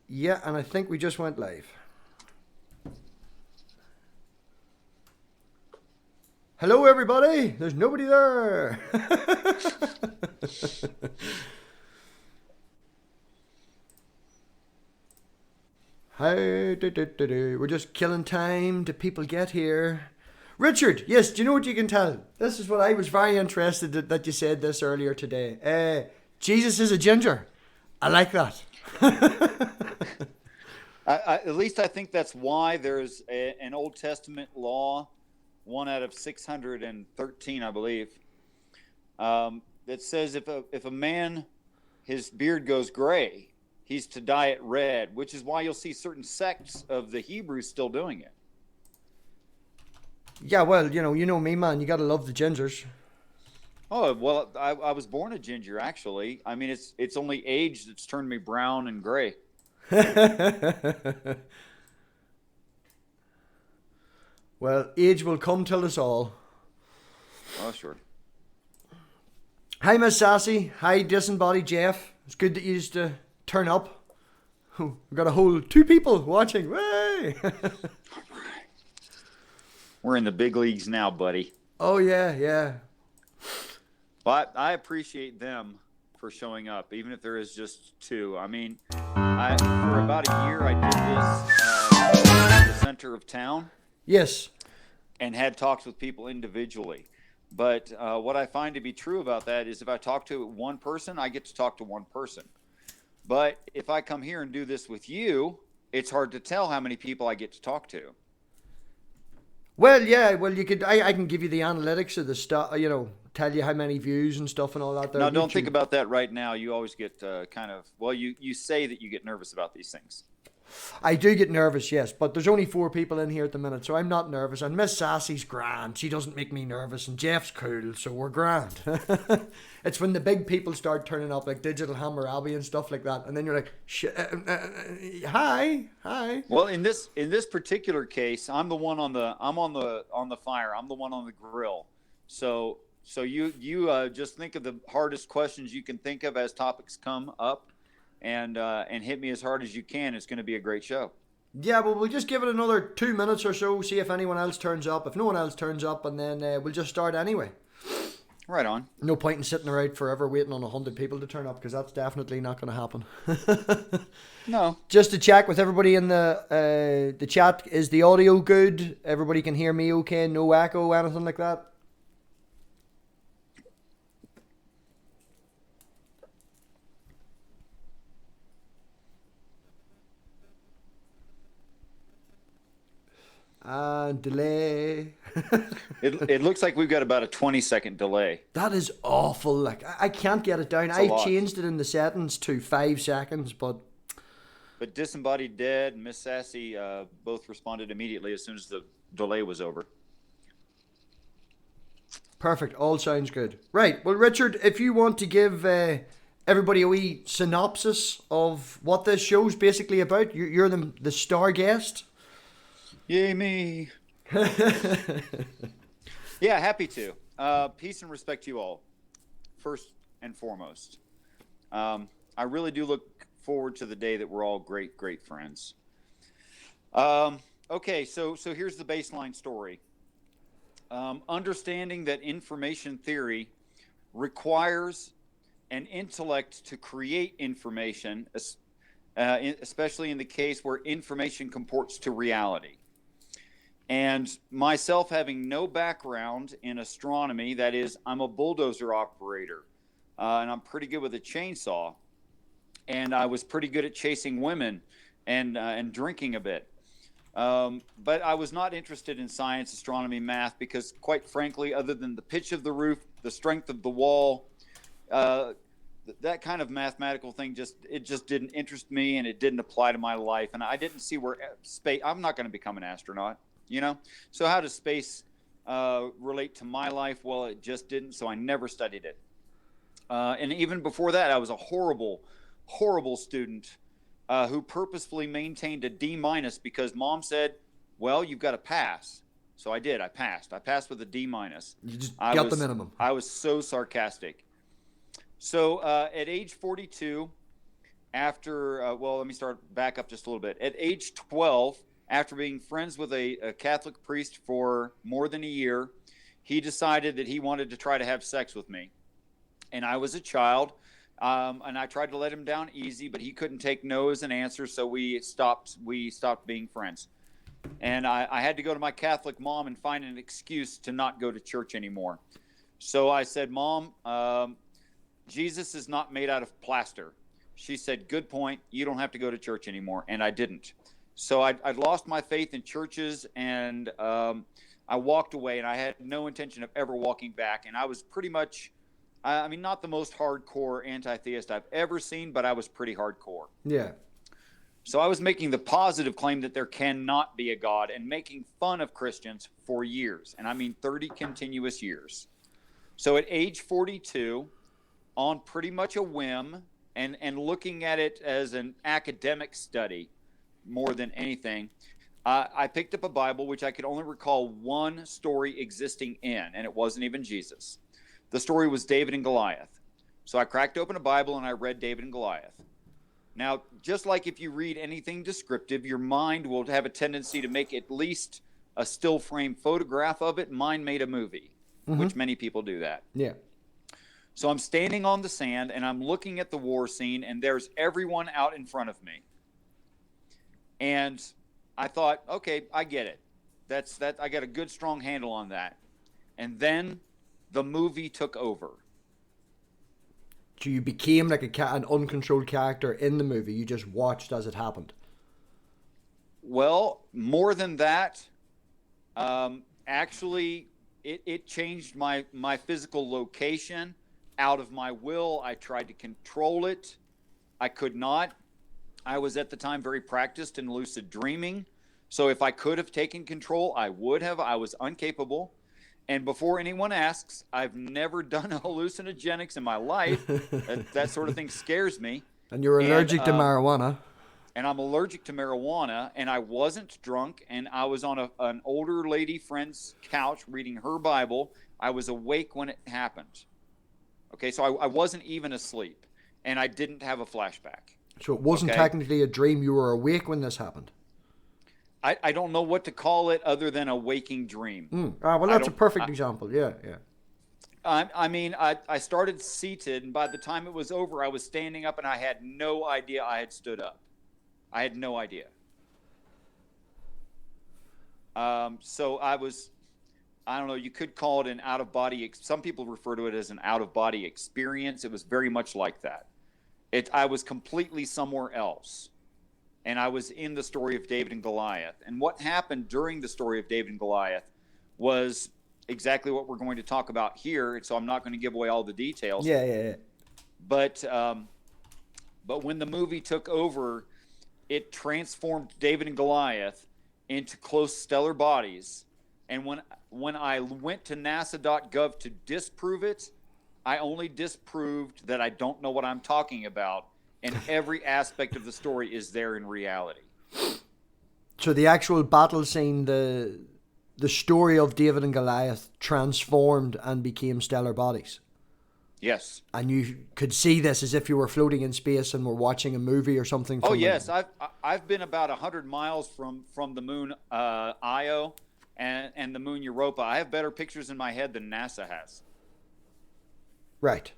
Yeah, and I think we just went live. Hello, everybody. There's nobody there. Hi, we're just killing time till people get here. Richard, yes, do you know what you can tell? This is what I was very interested that you said this earlier today. Jesus is a ginger. I like that. At least I think that's why there's an Old Testament law, one out of 613, I believe, that says if a man, his beard goes gray, he's to dye it red, which is why you'll see certain sects of the Hebrews still doing it. Yeah, well, you know me, man. You gotta love the gingers. Oh, well, I was born a ginger, actually. I mean, it's only age that's turned me brown and gray. Well, age will come tell us all. Oh, sure. Hi, Miss Sassy. Hi, disembodied Jeff. It's good that you used to turn up. We've got a whole 2 people watching. Way! We're in the big leagues now, buddy. Oh, yeah. But I appreciate them for showing up, even if there is just 2. I mean, for about a year, I did this in the center of town. Yes. And had talks with people individually. But what I find to be true about that is if I talk to one person, I get to talk to one person. But if I come here and do this with you, it's hard to tell how many people I get to talk to. Well, yeah. Well, you could. I can give you the analytics of the stuff. Tell you how many views and stuff and all that. No, don't think about that right now. You always get you say that you get nervous about these things. I do get nervous, yes, but there's only 4 people in here at the minute, so I'm not nervous. And Miss Sassy's grand. She doesn't make me nervous, and Jeff's cool, so we're grand. It's when the big people start turning up, like Digital Hammurabi and stuff like that, and then you're like, hi. Well, in this particular case, I'm on the fire. I'm the one on the grill. So you just think of the hardest questions you can think of as topics come up. And hit me as hard as you can. It's going to be a great show. Yeah, well, we'll just give it another 2 minutes or so, see if anyone else turns up. If no one else turns up, and then we'll just start anyway. Right on. No point in sitting around forever waiting on 100 people to turn up, because that's definitely not going to happen. No. Just to check with everybody in the chat, is the audio good? Everybody can hear me okay? No echo, anything like that? Delay. It looks like we've got about a 20-second delay. That is awful. Like, I can't get it down. I changed it in the settings to 5 seconds, but Disembodied Dead and Miss Sassy both responded immediately as soon as the delay was over. Perfect. All sounds good. Right. Well, Richard, if you want to give everybody a wee synopsis of what this show's basically about, you're the star guest. Yay me. Yeah, happy to. Peace and respect to you all, first and foremost. I really do look forward to the day that we're all great friends. Okay, so here's the baseline story. Understanding that information theory requires an intellect to create information, especially in the case where information comports to reality. And myself having no background in astronomy, that is, I'm a bulldozer operator, and I'm pretty good with a chainsaw, and I was pretty good at chasing women and drinking a bit. But I was not interested in science, astronomy, math, because quite frankly, other than the pitch of the roof, the strength of the wall, that kind of mathematical thing just didn't interest me, and it didn't apply to my life. And I didn't see where space. I'm not going to become an astronaut. So how does space relate to my life? Well, it just didn't, so I never studied it. And even before that, I was a horrible student who purposefully maintained a D- because mom said, well, you've got to pass. So I did. I passed with a D-. You just got the minimum. I was so sarcastic. So at age 42, let me start back up just a little bit. At age 12, after being friends with a Catholic priest for more than a year, he decided that he wanted to try to have sex with me. And I was a child, and I tried to let him down easy, but he couldn't take no as an answer, so we stopped being friends. And I had to go to my Catholic mom and find an excuse to not go to church anymore. So I said, Mom, Jesus is not made out of plaster. She said, good point. You don't have to go to church anymore. And I didn't. So I'd lost my faith in churches, and I walked away, and I had no intention of ever walking back. And I was pretty much, I mean, not the most hardcore anti-theist I've ever seen, but I was pretty hardcore. Yeah. So I was making the positive claim that there cannot be a God and making fun of Christians for years. And I mean 30 continuous years. So at age 42, on pretty much a whim, and looking at it as an academic study more than anything, I picked up a Bible, which I could only recall one story existing in, and it wasn't even Jesus. The story was David and Goliath. So I cracked open a Bible and I read David and Goliath. Now, just like if you read anything descriptive, your mind will have a tendency to make at least a still frame photograph of it. Mine made a movie, which many people do that. Yeah. So I'm standing on the sand and I'm looking at the war scene, and there's everyone out in front of me. And I thought, okay, I get it. That's that. I got a good, strong handle on that. And then the movie took over. So you became like an uncontrolled character in the movie. You just watched as it happened. Well, more than that, actually, it changed my physical location out of my will. I tried to control it. I could not. I was at the time very practiced in lucid dreaming. So if I could have taken control, I would have. I was incapable. And before anyone asks, I've never done hallucinogenics in my life. That sort of thing scares me. And you're allergic to marijuana. And I'm allergic to marijuana, and I wasn't drunk, and I was on an older lady friend's couch reading her Bible. I was awake when it happened. Okay, so I wasn't even asleep, and I didn't have a flashback. So it wasn't technically a dream. You were awake when this happened. I don't know what to call it other than a waking dream. Well, that's a perfect example. Yeah. I started seated, and by the time it was over, I was standing up, and I had no idea I had stood up. I had no idea. So I was, I don't know, you could call it an out-of-body, some people refer to it as an out-of-body experience. It was very much like that. I was completely somewhere else. And I was in the story of David and Goliath. And what happened during the story of David and Goliath was exactly what we're going to talk about here. So I'm not going to give away all the details. Yeah. But when the movie took over, it transformed David and Goliath into close stellar bodies. And when I went to NASA.gov to disprove it, I only disproved that I don't know what I'm talking about. And every aspect of the story is there in reality. So the actual battle scene, the story of David and Goliath transformed and became stellar bodies. Yes. And you could see this as if you were floating in space and were watching a movie or something. Oh, yes. I've been about 100 miles from the moon Io and the moon Europa. I have better pictures in my head than NASA has. Right.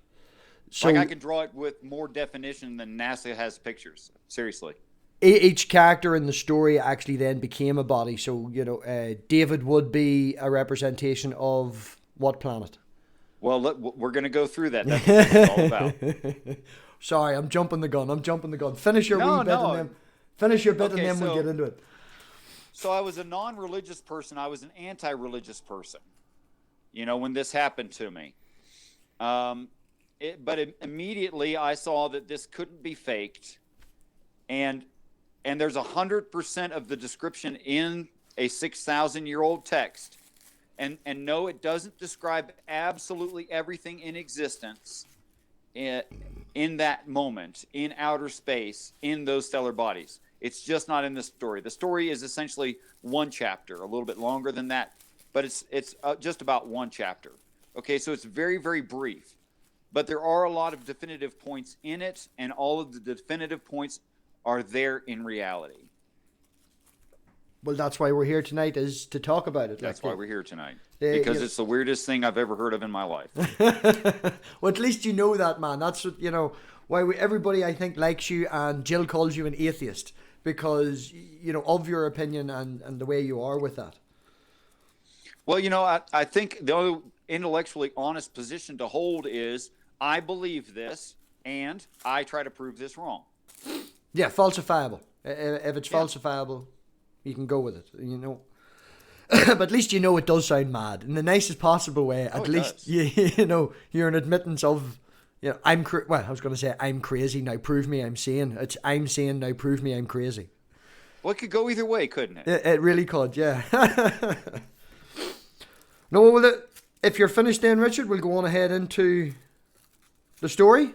So, like I can draw it with more definition than NASA has pictures. Seriously. Each character in the story actually then became a body. So, David would be a representation of what planet? Well, we're going to go through that. That's what it's all about. Sorry, I'm jumping the gun. Finish your wee bit and then finish your bit, and then we'll get into it. So I was a non-religious person. I was an anti-religious person, when this happened to me. But immediately I saw that this couldn't be faked, and there's 100% of the description in a 6,000-year-old text, and no, it doesn't describe absolutely everything in existence in that moment, in outer space, in those stellar bodies. It's just not in the story. The story is essentially one chapter, a little bit longer than that, but it's just about one chapter. Okay, so it's very, very brief. but there are a lot of definitive points in it, and all of the definitive points are there in reality. Well, that's why we're here tonight, is to talk about it. That's why we're here tonight. Because it's the weirdest thing I've ever heard of in my life. Well, at least you know that, man. That's what, why everybody, I think, likes you, and Jill calls you an atheist because, of your opinion and the way you are with that. Well, I think the only intellectually honest position to hold is I believe this and I try to prove this wrong. Yeah, falsifiable. If it's falsifiable, you can go with it, But at least it does sound mad in the nicest possible way. At least you're an admittance of, I was going to say I'm crazy, now prove me I'm sane. It's I'm sane, now prove me I'm crazy. Well, it could go either way, couldn't it? It really could, yeah. No, well, if you're finished then, Richard, we'll go on ahead into the story.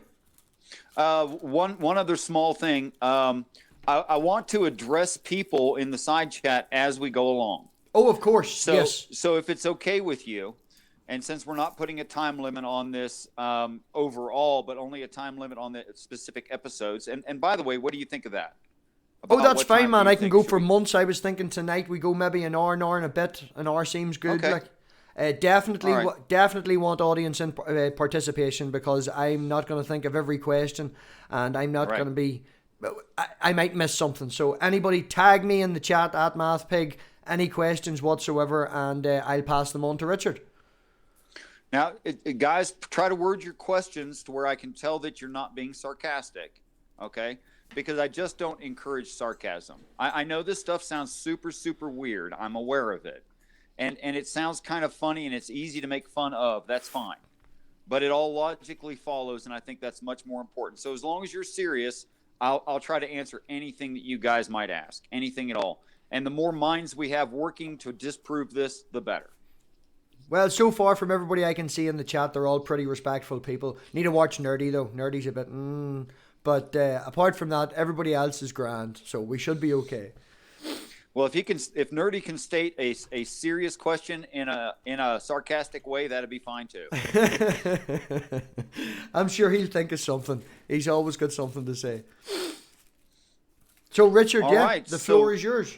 One other small thing. I want to address people in the side chat as we go along. Oh, of course. Yes. So if it's okay with you, and since we're not putting a time limit on this overall, but only a time limit on the specific episodes. And by the way, what do you think of that? That's fine, man. I can go for months. I was thinking tonight we go maybe an hour and a bit. An hour seems good. Okay. Definitely want audience in participation, because I'm not going to think of every question, and I'm not going to be. I might miss something. So anybody, tag me in the chat at MathPig. Any questions whatsoever, and I'll pass them on to Richard. Now, guys, try to word your questions to where I can tell that you're not being sarcastic, okay? Because I just don't encourage sarcasm. I know this stuff sounds super, super weird. I'm aware of it. And it sounds kind of funny, and it's easy to make fun of. That's fine. But it all logically follows, and I think that's much more important. So as long as you're serious, I'll try to answer anything that you guys might ask, anything at all. And the more minds we have working to disprove this, the better. Well, so far from everybody I can see in the chat, they're all pretty respectful people. Need to watch Nerdy, though. Nerdy's a bit, But apart from that, everybody else is grand, so we should be okay. Well, if Nerdy can state a serious question in a sarcastic way, that'd be fine too. I'm sure he'll think of something. He's always got something to say. So, Richard, right, the floor is yours.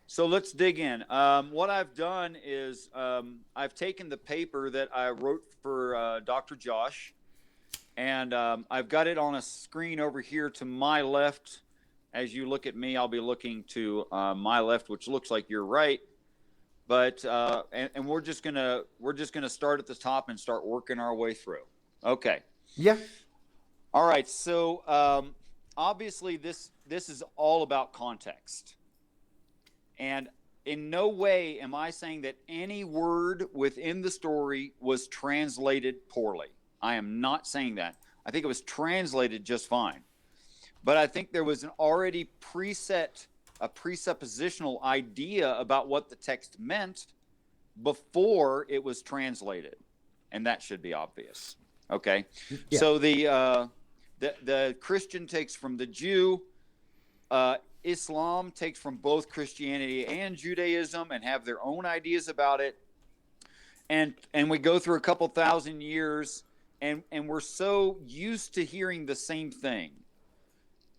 So let's dig in. What I've done is I've taken the paper that I wrote for Dr. Josh, and I've got it on a screen over here to my left. As you look at me, I'll be looking to my left, which looks like you're right. But and we're just gonna start at the top and start working our way through. Okay. Yeah. All right. So obviously this is all about context. And in no way am I saying that any word within the story was translated poorly. I am not saying that. I think it was translated just fine. But I think there was an already presuppositional idea about what the text meant before it was translated. And that should be obvious. Okay? Yeah. So the Christian takes from the Jew. Islam takes from both Christianity and Judaism and have their own ideas about it. And we go through a couple thousand years, and we're so used to hearing the same thing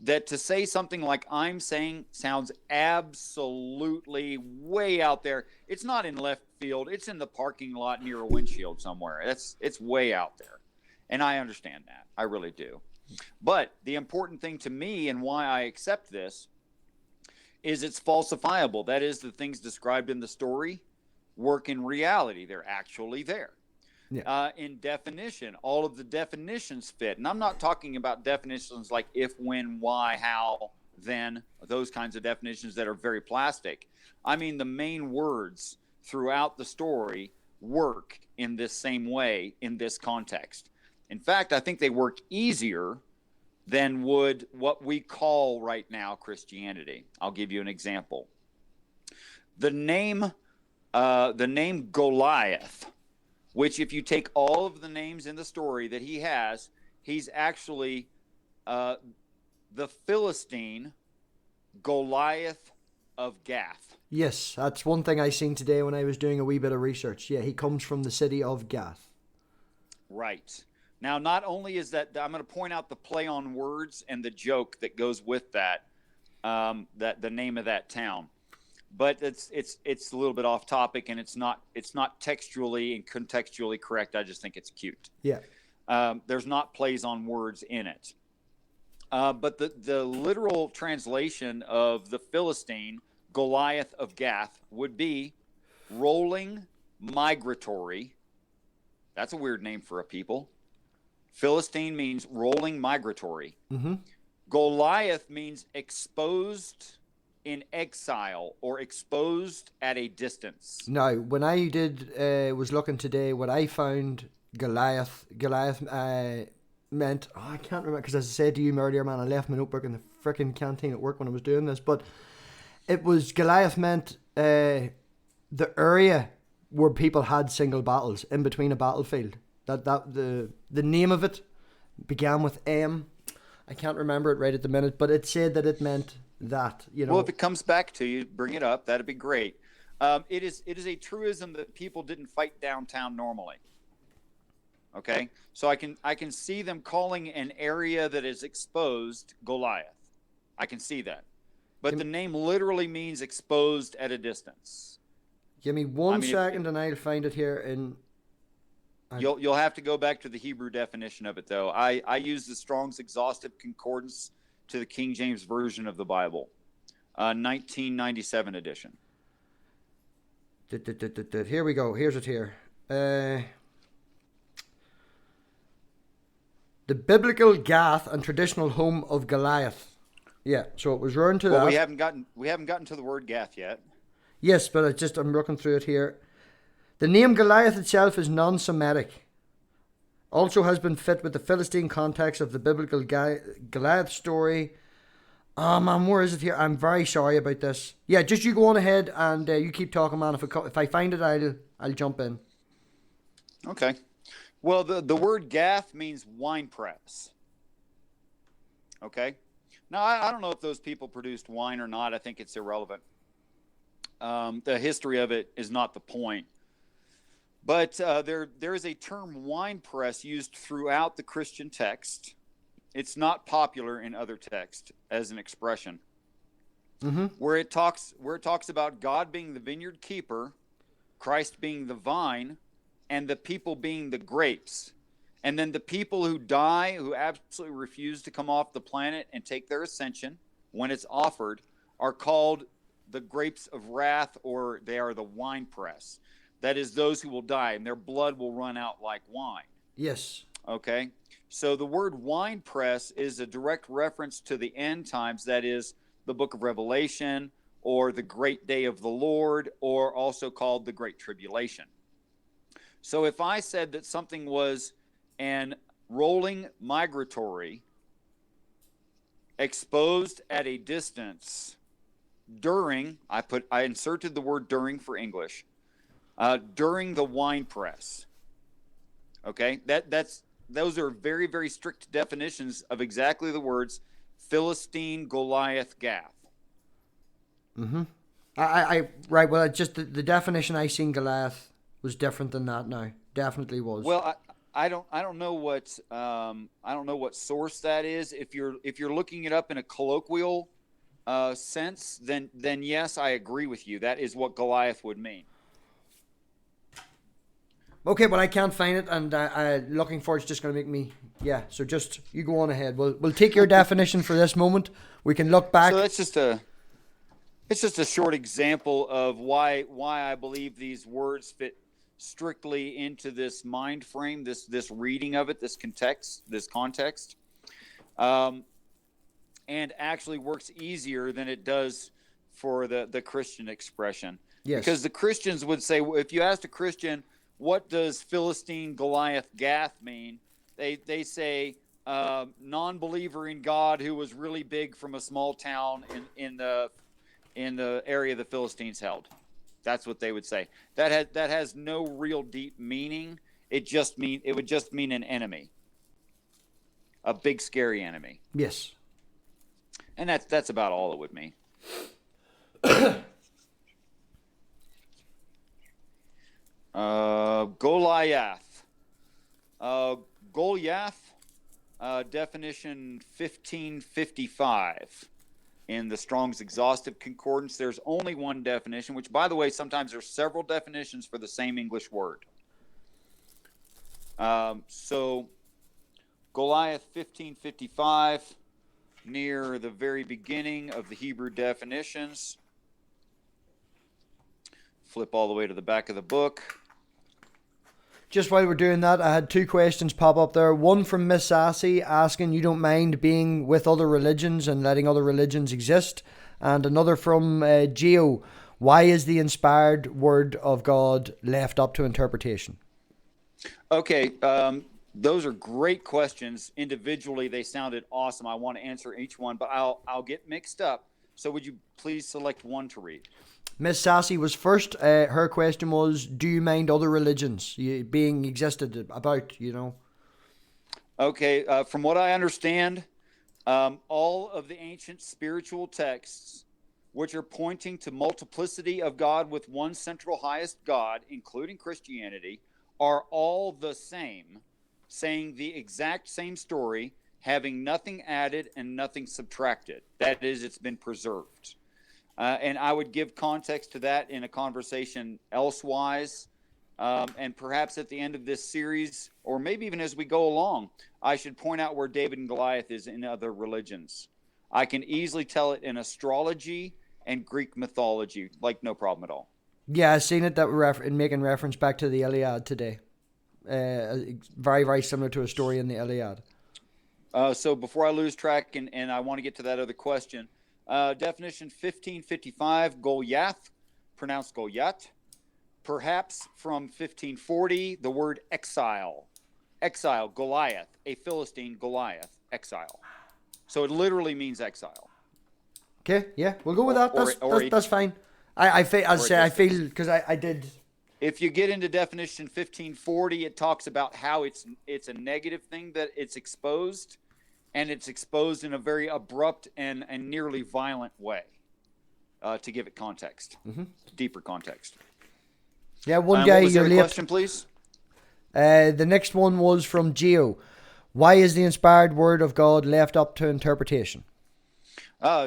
that to say something like I'm saying sounds absolutely way out there. It's not in left field. It's in the parking lot near a windshield somewhere. It's way out there. And I understand that. I really do. But the important thing to me and why I accept this is it's falsifiable. That is, the things described in the story work in reality. They're actually there. Yeah. In definition, all of the definitions fit. And I'm not talking about definitions like if, when, why, how, then, those kinds of definitions that are very plastic. I mean, the main words throughout the story work in this same way in this context. In fact, I think they work easier than would what we call right now Christianity. I'll give you an example. The name Goliath, which if you take all of the names in the story that he has, he's actually the Philistine Goliath of Gath. Yes, that's one thing I seen today when I was doing a wee bit of research. Yeah, he comes from the city of Gath. Right. Now, not only is that, I'm going to point out the play on words and the joke that goes with that, that the name of that town, but it's a little bit off topic, and it's not textually and contextually correct. I just think it's cute. Yeah. There's not plays on words in it. But the literal translation of the Philistine, Goliath of Gath, would be rolling migratory. That's a weird name for a people. Philistine means rolling migratory. Mm-hmm. Goliath means exposed in exile or exposed at a distance. Now, when I was looking today, what I found Goliath meant, I can't remember, because as I said to you earlier, man, I left my notebook in the freaking canteen at work when I was doing this, but it was, Goliath meant the area where people had single battles in between a battlefield. The name of it began with M. I can't remember it right at the minute, but it said that it meant that, you know. Well, if it comes back to you, bring it up. That'd be great. It is a truism that people didn't fight downtown normally. Okay, so I can see them calling an area that is exposed Goliath. I can see that, but the name literally means exposed at a distance. Give me one second, and I'll find it here. You'll have to go back to the Hebrew definition of it, though. I use the Strong's Exhaustive Concordance to the King James Version of the Bible, 1997 edition. Here we go. Here's it here. The biblical Gath and traditional home of Goliath. Yeah, so it was run to that. We haven't gotten to the word Gath yet. Yes, but I'm looking through it here. The name Goliath itself is non-Semitic. Also has been fit with the Philistine context of the biblical Goliath story. Oh man, where is it here? I'm very sorry about this. Yeah, just you go on ahead and you keep talking, man. If I find it, I'll jump in. Okay. Well, the word Gath means wine press. Okay. Now, I don't know if those people produced wine or not. I think it's irrelevant. The history of it is not the point. But there is a term wine press used throughout the Christian text. It's not popular in other texts as an expression. Mm-hmm. Where it talks about God being the vineyard keeper, Christ being the vine, and the people being the grapes. And then the people who die, who absolutely refuse to come off the planet and take their ascension when it's offered, are called the grapes of wrath, or they are the wine press. That is those who will die, and their blood will run out like wine. Yes. Okay? So the word wine press is a direct reference to the end times, that is the book of Revelation, or the great day of the Lord, or also called the Great Tribulation. So if I said that something was an rolling migratory, exposed at a distance, during, I inserted the word during for English, during the wine press. Okay, those are very, very strict definitions of exactly the words Philistine, Goliath, Gath. Mm-hmm. Right. Well, just the definition I seen Goliath was different than that. Now, definitely was. Well, I don't know what source that is. If you're looking it up in a colloquial sense, then yes, I agree with you. That is what Goliath would mean. Okay, well, I can't find it, and looking for it's just going to make me... Yeah, so just, you go on ahead. We'll take your definition for this moment. We can look back. So that's just a short example of why I believe these words fit strictly into this mind frame, this reading of it, this context, and actually works easier than it does for the Christian expression. Yes. Because the Christians would say, if you asked a Christian, what does Philistine, Goliath, Gath mean? They say non-believer in God who was really big from a small town in the area the Philistines held. That's what they would say. That has no real deep meaning. It would just mean an enemy, a big scary enemy. Yes. And that's about all it would mean. Goliath. Goliath, definition 1555. In the Strong's Exhaustive Concordance, there's only one definition, which, by the way, sometimes there's several definitions for the same English word. So Goliath 1555, near the very beginning of the Hebrew definitions. Flip all the way to the back of the book. Just while we're doing that, I had two questions pop up there. One from Miss Sassy asking, you don't mind being with other religions and letting other religions exist. And another from Geo, why is the inspired word of God left up to interpretation? Okay, those are great questions. Individually, they sounded awesome. I want to answer each one, but I'll get mixed up. So would you please select one to read? Miss Sassy was first. Her question was, do you mind other religions being existed about, Okay, from what I understand, all of the ancient spiritual texts, which are pointing to multiplicity of God with one central highest God, including Christianity, are all the same, saying the exact same story, having nothing added and nothing subtracted. That is, it's been preserved. And I would give context to that in a conversation elsewise. And perhaps at the end of this series, or maybe even as we go along, I should point out where David and Goliath is in other religions. I can easily tell it in astrology and Greek mythology, like no problem at all. Yeah, I've seen it that we're making reference back to the Iliad today. Very, very similar to a story in the Iliad. So before I lose track, and I want to get to that other question, definition 1555, Goliath, pronounced Goliath. Perhaps from 1540, the word exile. Exile, Goliath, a Philistine, Goliath, exile. So it literally means exile. Okay, yeah, we'll go with that. That's fine. I feel because I did. If you get into definition 1540, it talks about how it's a negative thing that it's exposed, and it's exposed in a very abrupt and nearly violent way. To give it context, deeper context. Yeah, one guy, you're late. Question, please. The next one was from Geo. Why is the inspired word of God left up to interpretation?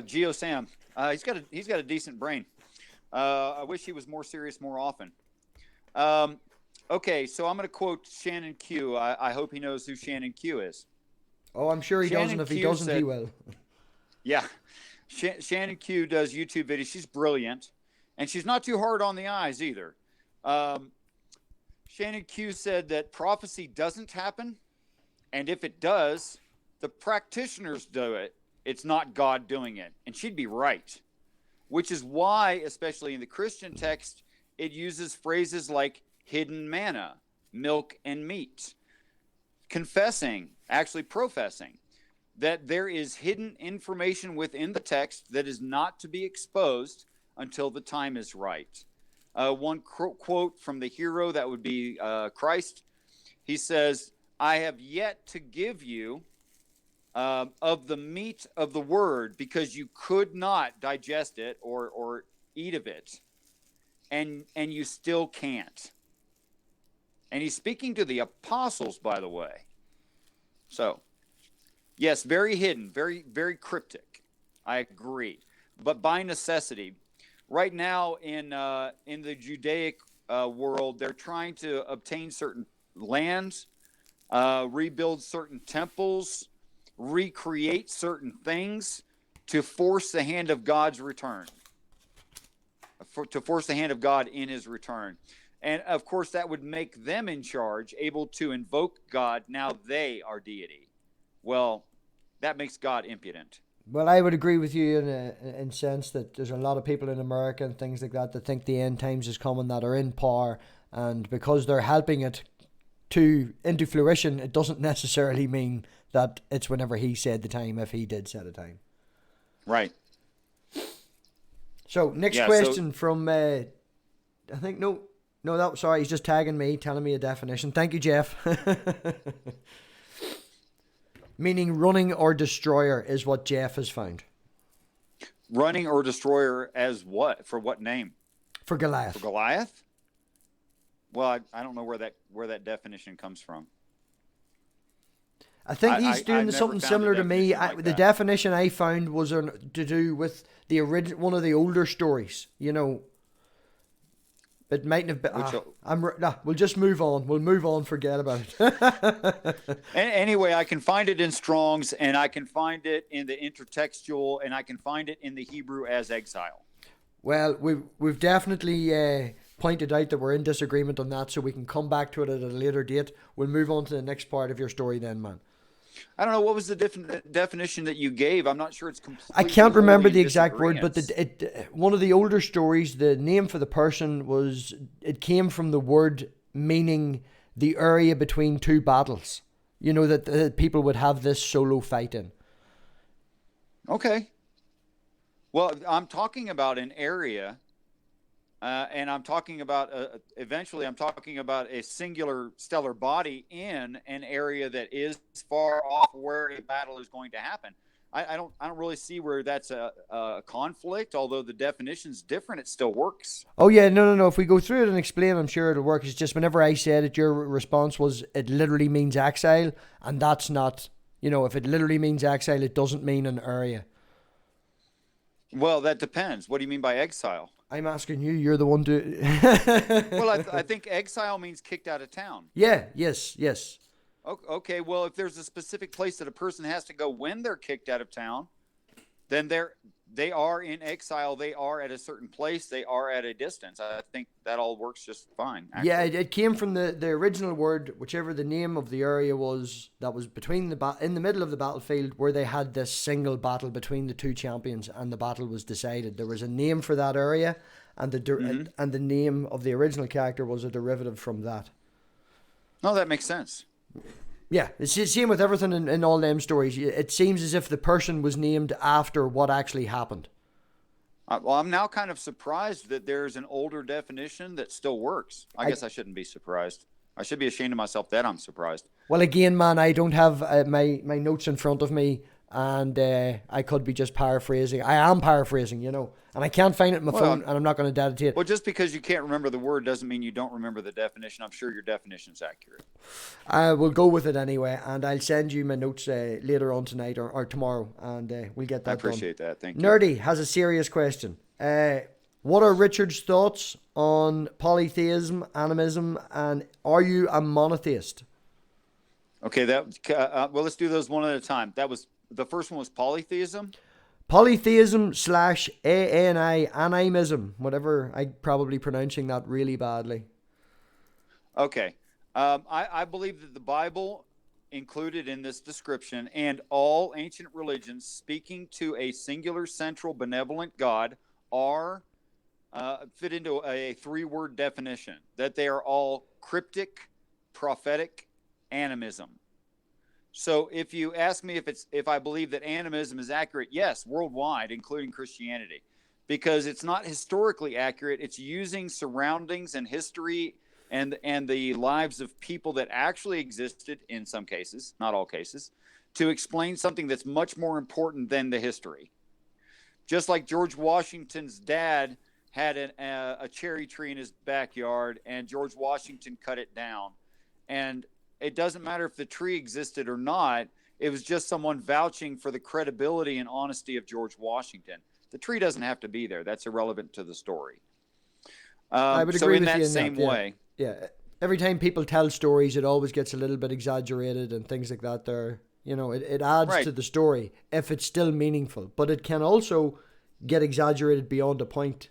Geo Sam, he's got a decent brain. I wish he was more serious more often. Okay, so I'm going to quote Shannon Q. I hope he knows who Shannon Q is. Oh, I'm sure he doesn't. If he doesn't, he will. Yeah. Shannon Q does YouTube videos. She's brilliant, and she's not too hard on the eyes either. Shannon Q said that prophecy doesn't happen, and if it does, the practitioners do it. It's not God doing it. And she'd be right, which is why, especially in the Christian text, it uses phrases like hidden manna, milk and meat, actually professing that there is hidden information within the text that is not to be exposed until the time is right. One quote from the hero, that would be Christ. He says, I have yet to give you of the meat of the word because you could not digest it or eat of it. And you still can't. And he's speaking to the apostles, by the way. So, yes, very hidden, very, very cryptic. I agree. But by necessity. Right now in the Judaic world, they're trying to obtain certain lands, rebuild certain temples, recreate certain things to force the hand of God's return. To force the hand of God in his return. And of course that would make them in charge, able to invoke God. Now they are deity. Well, that makes God impudent. Well, I would agree with you in sense that there's a lot of people in America and things like that think the end times is coming, that are in power, and because they're helping it into fruition, it doesn't necessarily mean that it's whenever he said the time, if he did set a time. Right. So next question from I think sorry, he's just tagging me, telling me a definition. Thank you, Jeff. Meaning running or destroyer is what Jeff has found. Running or destroyer as what? For what name? For Goliath. For Goliath? Well, I don't know where that definition comes from. I think he's doing I've never something found a similar to me. definition like The that. definition I found was to do with the one of the older stories. You know, it mightn't have been. We'll just move on. We'll move on. Forget about it. Anyway, I can find it in Strong's, and I can find it in the intertextual, and I can find it in the Hebrew as exile. Well, we've definitely pointed out that we're in disagreement on that, so we can come back to it at a later date. We'll move on to the next part of your story then, man. I don't know, what was the definition that you gave? I'm not sure it's completely. I can't remember the exact word, disagreements. but one of the older stories, the name for the person it came from the word meaning the area between two battles. You know, that people would have this solo fight in. Okay. Well, I'm talking about an area, and I'm talking about eventually I'm talking about a singular stellar body in an area that is far off where a battle is going to happen. I don't really see where that's a conflict. Although the definition's different, it still works. Oh yeah, no. If we go through it and explain, I'm sure it'll work. It's just whenever I said it, your response was it literally means exile, and that's not. You know, if it literally means exile, it doesn't mean an area. Well, that depends. What do you mean by exile? I'm asking you. You're the one to. Well, I think exile means kicked out of town. Yeah. Yes. Okay. Well, if there's a specific place that a person has to go when they're kicked out of town, then they are in exile. They are at a certain place. They are at a distance. I think that all works just fine. Actually. Yeah, it came from the original word, whichever the name of the area was, that was between in the middle of the battlefield, where they had this single battle between the two champions, and the battle was decided. There was a name for that area, and the name of the original character was a derivative from that. No, that makes sense. Yeah, it's the same with everything in all them stories. It seems as if the person was named after what actually happened. Well, I'm now kind of surprised that there's an older definition that still works. I guess I shouldn't be surprised. I should be ashamed of myself that I'm surprised. Well, again, man, I don't have my notes in front of me, and I could be just paraphrasing. I am paraphrasing, you know, and I can't find it on my phone, and I'm not going to dedicate. Well, just because you can't remember the word doesn't mean you don't remember the definition. I'm sure your definition's accurate. I will go with it anyway, and I'll send you my notes later on tonight or tomorrow, and we'll get that done. I appreciate that. Thank you. Nerdy has a serious question. What are Richard's thoughts on polytheism, animism, and are you a monotheist? Okay, well, let's do those one at a time. The first one was polytheism. Polytheism / animism, whatever. I'm probably pronouncing that really badly. Okay. I believe that the Bible included in this description and all ancient religions speaking to a singular central benevolent God are fit into a 3-word definition, that they are all cryptic, prophetic, animism. So if you ask me if I believe that animism is accurate, yes, worldwide, including Christianity, because it's not historically accurate. It's using surroundings and history and the lives of people that actually existed in some cases, not all cases, to explain something that's much more important than the history. Just like George Washington's dad had a cherry tree in his backyard, and George Washington cut it down, and it doesn't matter if the tree existed or not. It was just someone vouching for the credibility and honesty of George Washington. The tree doesn't have to be there. That's irrelevant to the story. I would agree with you in that same way. Yeah. Every time people tell stories, it always gets a little bit exaggerated and things like that. There, you know, it adds to the story if it's still meaningful, but it can also get exaggerated beyond a point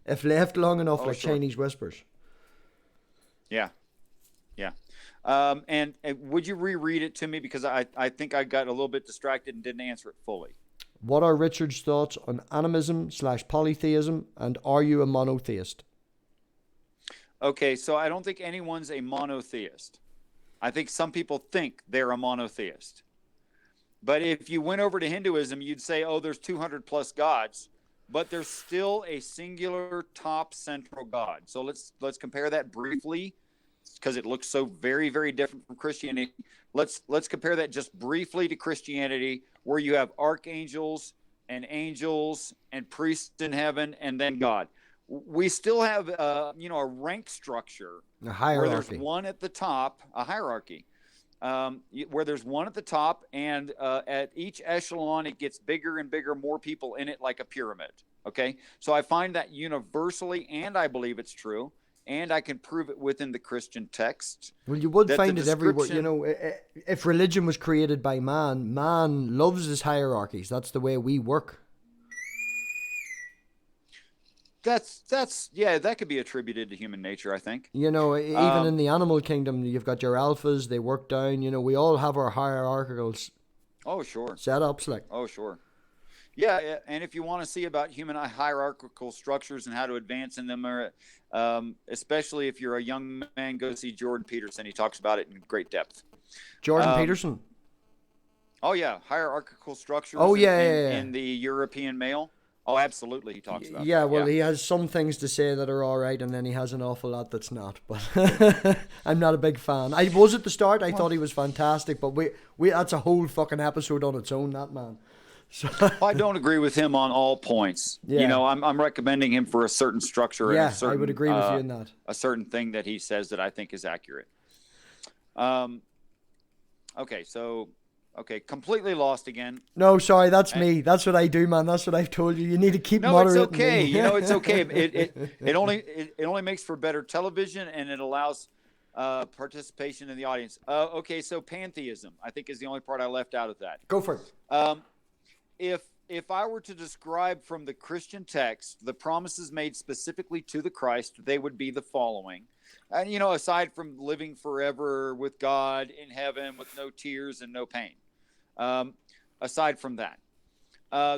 if left long enough, Chinese whispers. Yeah. And would you reread it to me? Because I think I got a little bit distracted and didn't answer it fully. What are Richard's thoughts on animism / polytheism, and are you a monotheist? Okay, so I don't think anyone's a monotheist. I think some people think they're a monotheist. But if you went over to Hinduism, you'd say, oh, there's 200 plus gods, but there's still a singular top central God. So let's compare that briefly, because it looks so very, very different from Christianity. Let's compare that just briefly to Christianity, where you have archangels and angels and priests in heaven, and then God. We still have a rank structure, a hierarchy, where there's one at the top, a hierarchy, where there's one at the top, and at each echelon, it gets bigger and bigger, more people in it, like a pyramid. Okay, so I find that universally, and I believe it's true, and I can prove it within the Christian text. Well, you would find it everywhere. You know, if religion was created by man, man loves his hierarchies. That's the way we work. That could be attributed to human nature, I think. You know, even in the animal kingdom, you've got your alphas, they work down. You know, we all have our hierarchical setups. Like, oh, sure. Yeah, and if you want to see about human hierarchical structures and how to advance in them, especially if you're a young man, go see Jordan Peterson. He talks about it in great depth. Jordan Peterson? Oh, yeah. Hierarchical structures in the European male. Oh, absolutely. He talks about that. He has some things to say that are all right, and then he has an awful lot that's not. But I'm not a big fan. I was at the start. I thought he was fantastic, but we that's a whole fucking episode on its own, that man. So I don't agree with him on all points. Yeah. You know, I'm recommending him for a certain structure. Yeah, and a certain, I would agree with you in that. A certain thing that he says that I think is accurate. Okay, completely lost again. No, sorry, that's me. That's what I do, man. That's what I've told you. You need to keep moderating. No, it's okay. You know, it's okay. It only makes for better television, and it allows participation in the audience. Okay, so pantheism, I think, is the only part I left out of that. Go for it. If I were to describe from the Christian text the promises made specifically to the Christ, they would be the following. And, you know, aside from living forever with God in heaven with no tears and no pain, aside from that,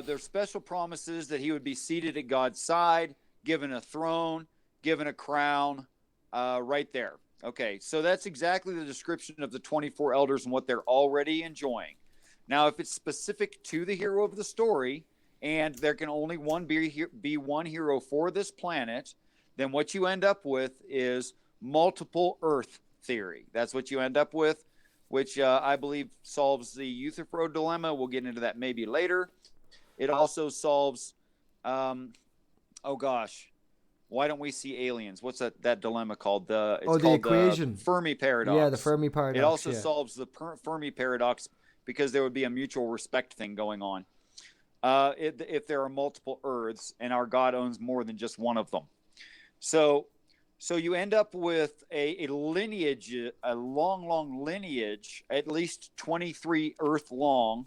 there's special promises that he would be seated at God's side, given a throne, given a crown, right there. Okay, so that's exactly the description of the 24 elders and what they're already enjoying. Now, if it's specific to the hero of the story, and there can only be one hero for this planet, then what you end up with is multiple Earth theory. That's what you end up with, which I believe solves the Euthyphro dilemma. We'll get into that maybe later. It also solves, why don't we see aliens? What's that dilemma called? It's called the equation. Fermi paradox. Yeah, the Fermi paradox. It also solves the Fermi paradox, because there would be a mutual respect thing going on if there are multiple Earths and our God owns more than just one of them. So you end up with a lineage, a long lineage, at least 23 Earth long,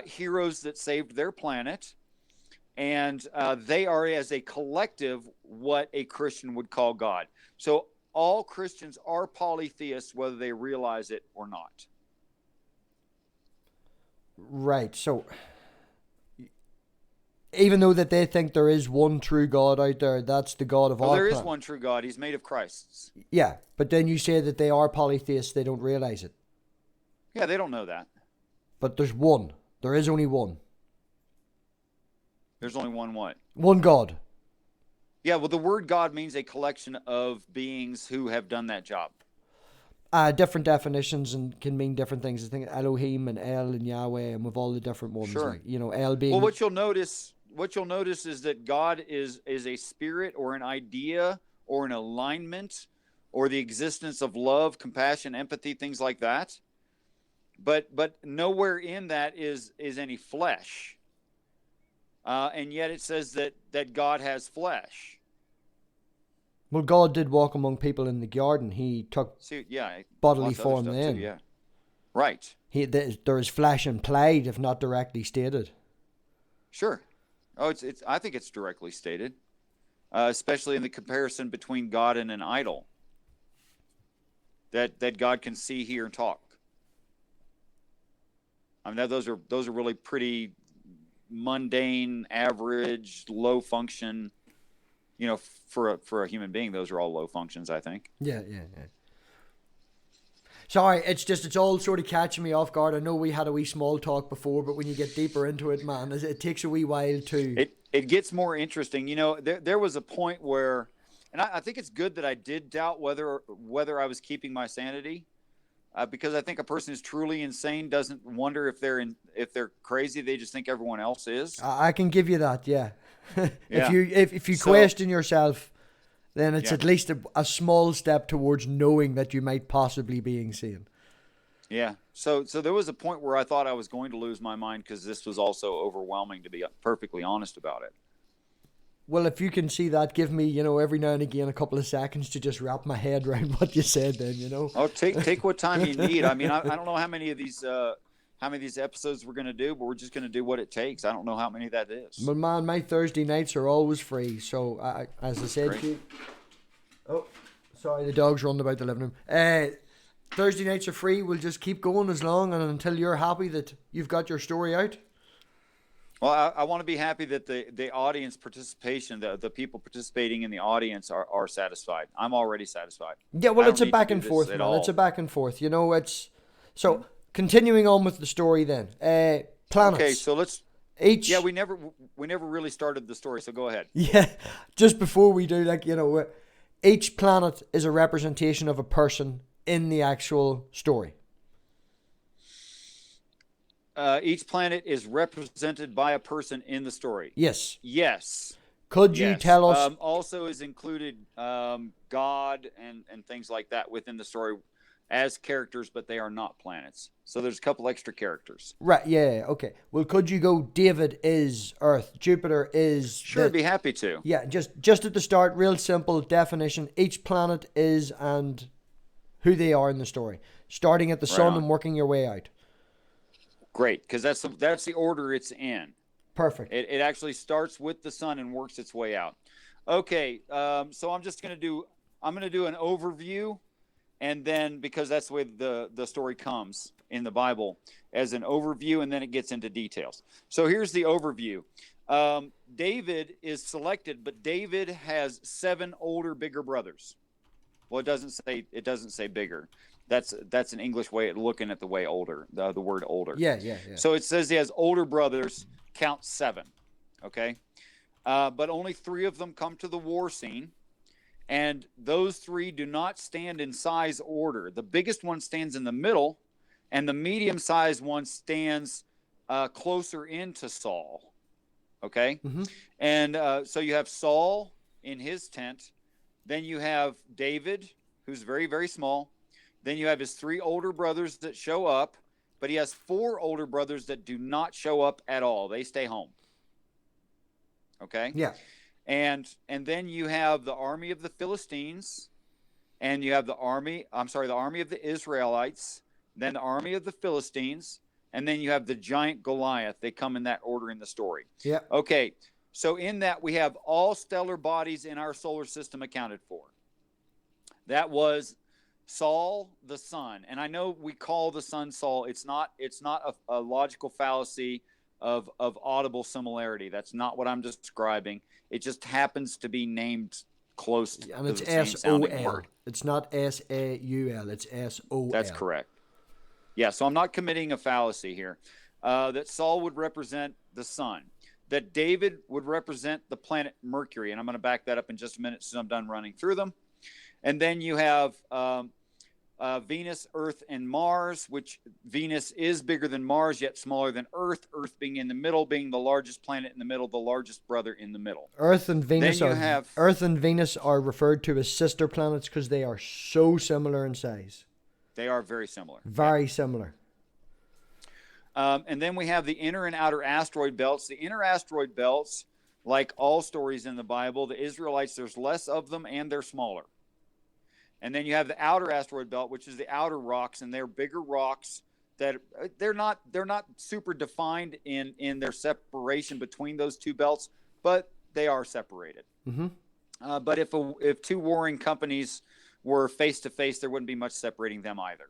heroes that saved their planet. And they are, as a collective, what a Christian would call God. So all Christians are polytheists, whether they realize it or not. Right, so even though that they think there is one true God out there, that's the God of all. There is one true God. He's made of Christs. Yeah, but then you say that they are polytheists, they don't realize it. Yeah, they don't know that. But there's one. There is only one. There's only one what? One God. Yeah, well, the word God means a collection of beings who have done that job. Different definitions and can mean different things. I think Elohim and El and Yahweh, and with all the different ones. Sure. Like, you know, El being. Well, what you'll notice is that God is a spirit or an idea or an alignment or the existence of love, compassion, empathy, things like that. But nowhere in that is any flesh. And yet it says that God has flesh. Well, God did walk among people in the garden. He took bodily form then. Too, yeah. Right. There is flesh implied, if not directly stated. Sure. Oh, I think it's directly stated, especially in the comparison between God and an idol. That God can see, hear, and talk. I mean, those are really pretty mundane, average, low function. You know, for a human being, those are all low functions, I think. Yeah. Sorry, it's all sort of catching me off guard. I know we had a wee small talk before, but when you get deeper into it, man, it takes a wee while to... It gets more interesting. You know, there was a point where, and I think it's good that I did doubt whether I was keeping my sanity, because I think a person who's truly insane doesn't wonder if they're crazy. They just think everyone else is. I can give you that, yeah. If you question yourself, then it's at least a small step towards knowing that you might possibly be insane. Yeah. So there was a point where I thought I was going to lose my mind because this was also overwhelming, to be perfectly honest about it. Well, if you can see that, give me, every now and again a couple of seconds to just wrap my head around what you said then. Oh, take what time you need. I mean, I don't know how many of these episodes we're going to do, but we're just going to do what it takes. I don't know how many that is. Well, man, my Thursday nights are always free. So, as I said to you... Oh, sorry, the dog's running about the living room. Thursday nights are free. We'll just keep going as long and until you're happy that you've got your story out. Well, I want to be happy that the audience participation, the people participating in the audience are satisfied. I'm already satisfied. Yeah, well, it's a back and forth, man. It's a back and forth. So continuing on with the story then. Planets. Okay, so let's. Each. Yeah, we never really started the story. So go ahead. Yeah, just before we do, each planet is a representation of a person in the actual story. Each planet is represented by a person in the story. Yes. Yes. Could you tell us? Also is included God and things like that within the story as characters, but they are not planets. So there's a couple extra characters. Right, yeah, okay. Well, could you go, David is Earth, Jupiter is... Sure, I'd be happy to. Yeah, just at the start, real simple definition. Each planet is and who they are in the story. Starting at the sun and working your way out. Great, because that's the order it's in. Perfect. It actually starts with the sun and works its way out. Okay, so I'm going to do an overview, and then because that's the way the story comes in the Bible, as an overview, and then it gets into details. So here's the overview. David is selected, but David has 7 older, bigger brothers. Well, it doesn't say bigger. That's an English way of looking at the way older, the word older. Yeah. So it says he has older brothers, count 7, okay? But only 3 of them come to the war scene, and those 3 do not stand in size order. The biggest one stands in the middle, and the medium-sized one stands closer into Saul, okay? Mm-hmm. And so you have Saul in his tent. Then you have David, who's very, very small. Then you have his 3 older brothers that show up, but he has 4 older brothers that do not show up at all. They stay home. Okay? Yeah. And then you have the army of the Philistines, and you have the army of the Israelites, then the army of the Philistines, and then you have the giant Goliath. They come in that order in the story. Yeah. Okay. So in that we have all stellar bodies in our solar system accounted for. That was Saul the sun, and I know we call the sun Saul. It's not a logical fallacy of audible similarity. That's not what I'm describing. It just happens to be named close to and it's the same sounding word. It's not S-A-U-L. It's S-O-L. That's correct. Yeah, so I'm not committing a fallacy here. That Saul would represent the sun. That David would represent the planet Mercury, and I'm going to back that up in just a minute since I'm done running through them. And then you have Venus, Earth, and Mars, which Venus is bigger than Mars, yet smaller than Earth. Earth being in the middle, being the largest planet in the middle, the largest brother in the middle. Earth and Venus are referred to as sister planets because they are so similar in size. They are very similar. Very similar. And then we have the inner and outer asteroid belts. The inner asteroid belts, like all stories in the Bible, the Israelites, there's less of them and they're smaller. And then you have the outer asteroid belt, which is the outer rocks, and they're bigger rocks that they're not super defined in their separation between those 2 belts, but they are separated. Mm-hmm. But if 2 warring companies were face to face, there wouldn't be much separating them either.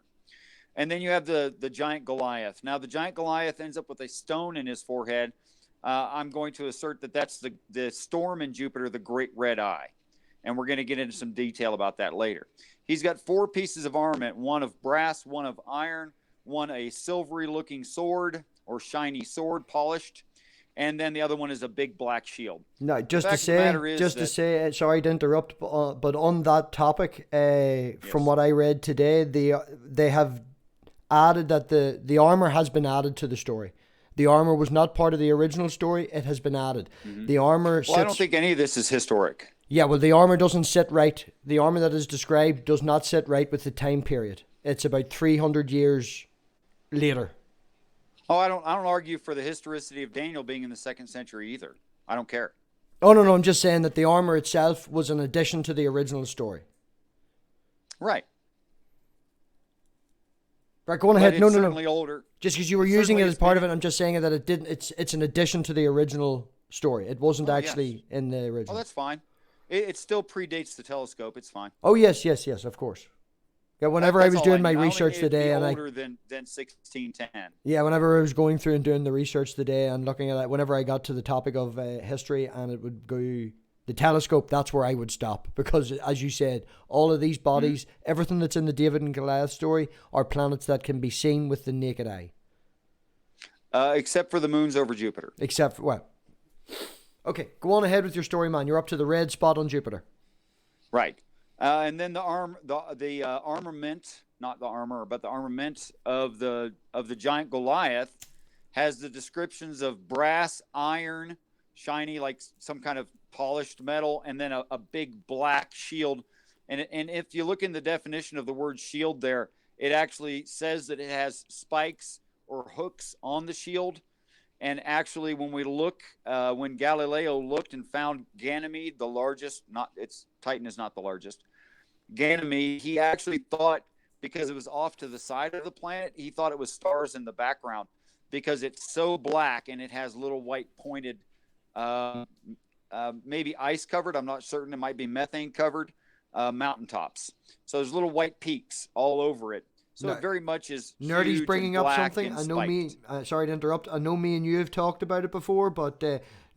And then you have the giant Goliath. Now the giant Goliath ends up with a stone in his forehead. I'm going to assert that that's the storm in Jupiter, the Great Red Eye. And we're going to get into some detail about that later. He's got 4 pieces of armament, one of brass, one of iron, one a silvery-looking sword or shiny sword, polished, and then the other one is a big black shield. No, sorry to interrupt, but on that topic, from what I read today, they have added that the armor has been added to the story. The armor was not part of the original story; it has been added. Mm-hmm. The armor. Well, I don't think any of this is historic. Yeah, well, the armor doesn't sit right. The armor that is described does not sit right with the time period. It's about 300 years later. Oh, I don't argue for the historicity of Daniel being in the 2nd century either. I don't care. Oh, no, I'm just saying that the armor itself was an addition to the original story. Right. Right, go on ahead. But No. it's certainly older. Just because you were using it as part of it, I'm just saying that it didn't. It's an addition to the original story. It wasn't actually in the original. Oh, that's fine. It still predates the telescope. It's fine. Oh, yes, of course. Yeah, whenever I was doing my research today, and older than 1610. Yeah, whenever I was going through and doing the research today and looking at it, whenever I got to the topic of history and it would go the telescope, that's where I would stop, because as you said, all of these bodies, everything that's in the David and Goliath story are planets that can be seen with the naked eye. Except for the moons over Jupiter. Okay, go on ahead with your story, man. You're up to the red spot on Jupiter. Right. And then the armament, not the armor, but the armament of the giant Goliath has the descriptions of brass, iron, shiny like some kind of polished metal, and then a big black shield. And if you look in the definition of the word shield there, it actually says that it has spikes or hooks on the shield. And actually, when we look, when Galileo looked and found Ganymede, the largest, Titan is not the largest, Ganymede, he actually thought, because it was off to the side of the planet, he thought it was stars in the background because it's so black and it has little white pointed, maybe ice covered, I'm not certain, it might be methane covered, mountaintops. So there's little white peaks all over it. So it very much is Nerdy's bringing up something. I know sorry to interrupt. I know me and you have talked about it before, but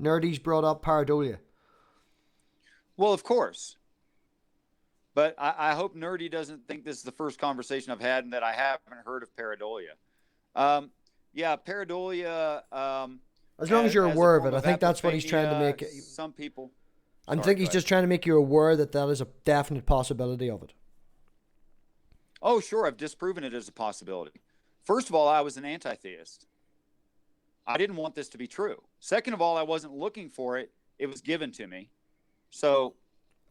Nerdy's brought up pareidolia. Well, of course. But I hope Nerdy doesn't think this is the first conversation I've had and that I haven't heard of pareidolia. Pareidolia. As long as you're aware of it, I think that's what he's trying to make. Some people. I think he's just trying to make you aware that is a definite possibility of it. Oh, sure. I've disproven it as a possibility. First of all, I was an anti-theist. I didn't want this to be true. Second of all, I wasn't looking for it. It was given to me. So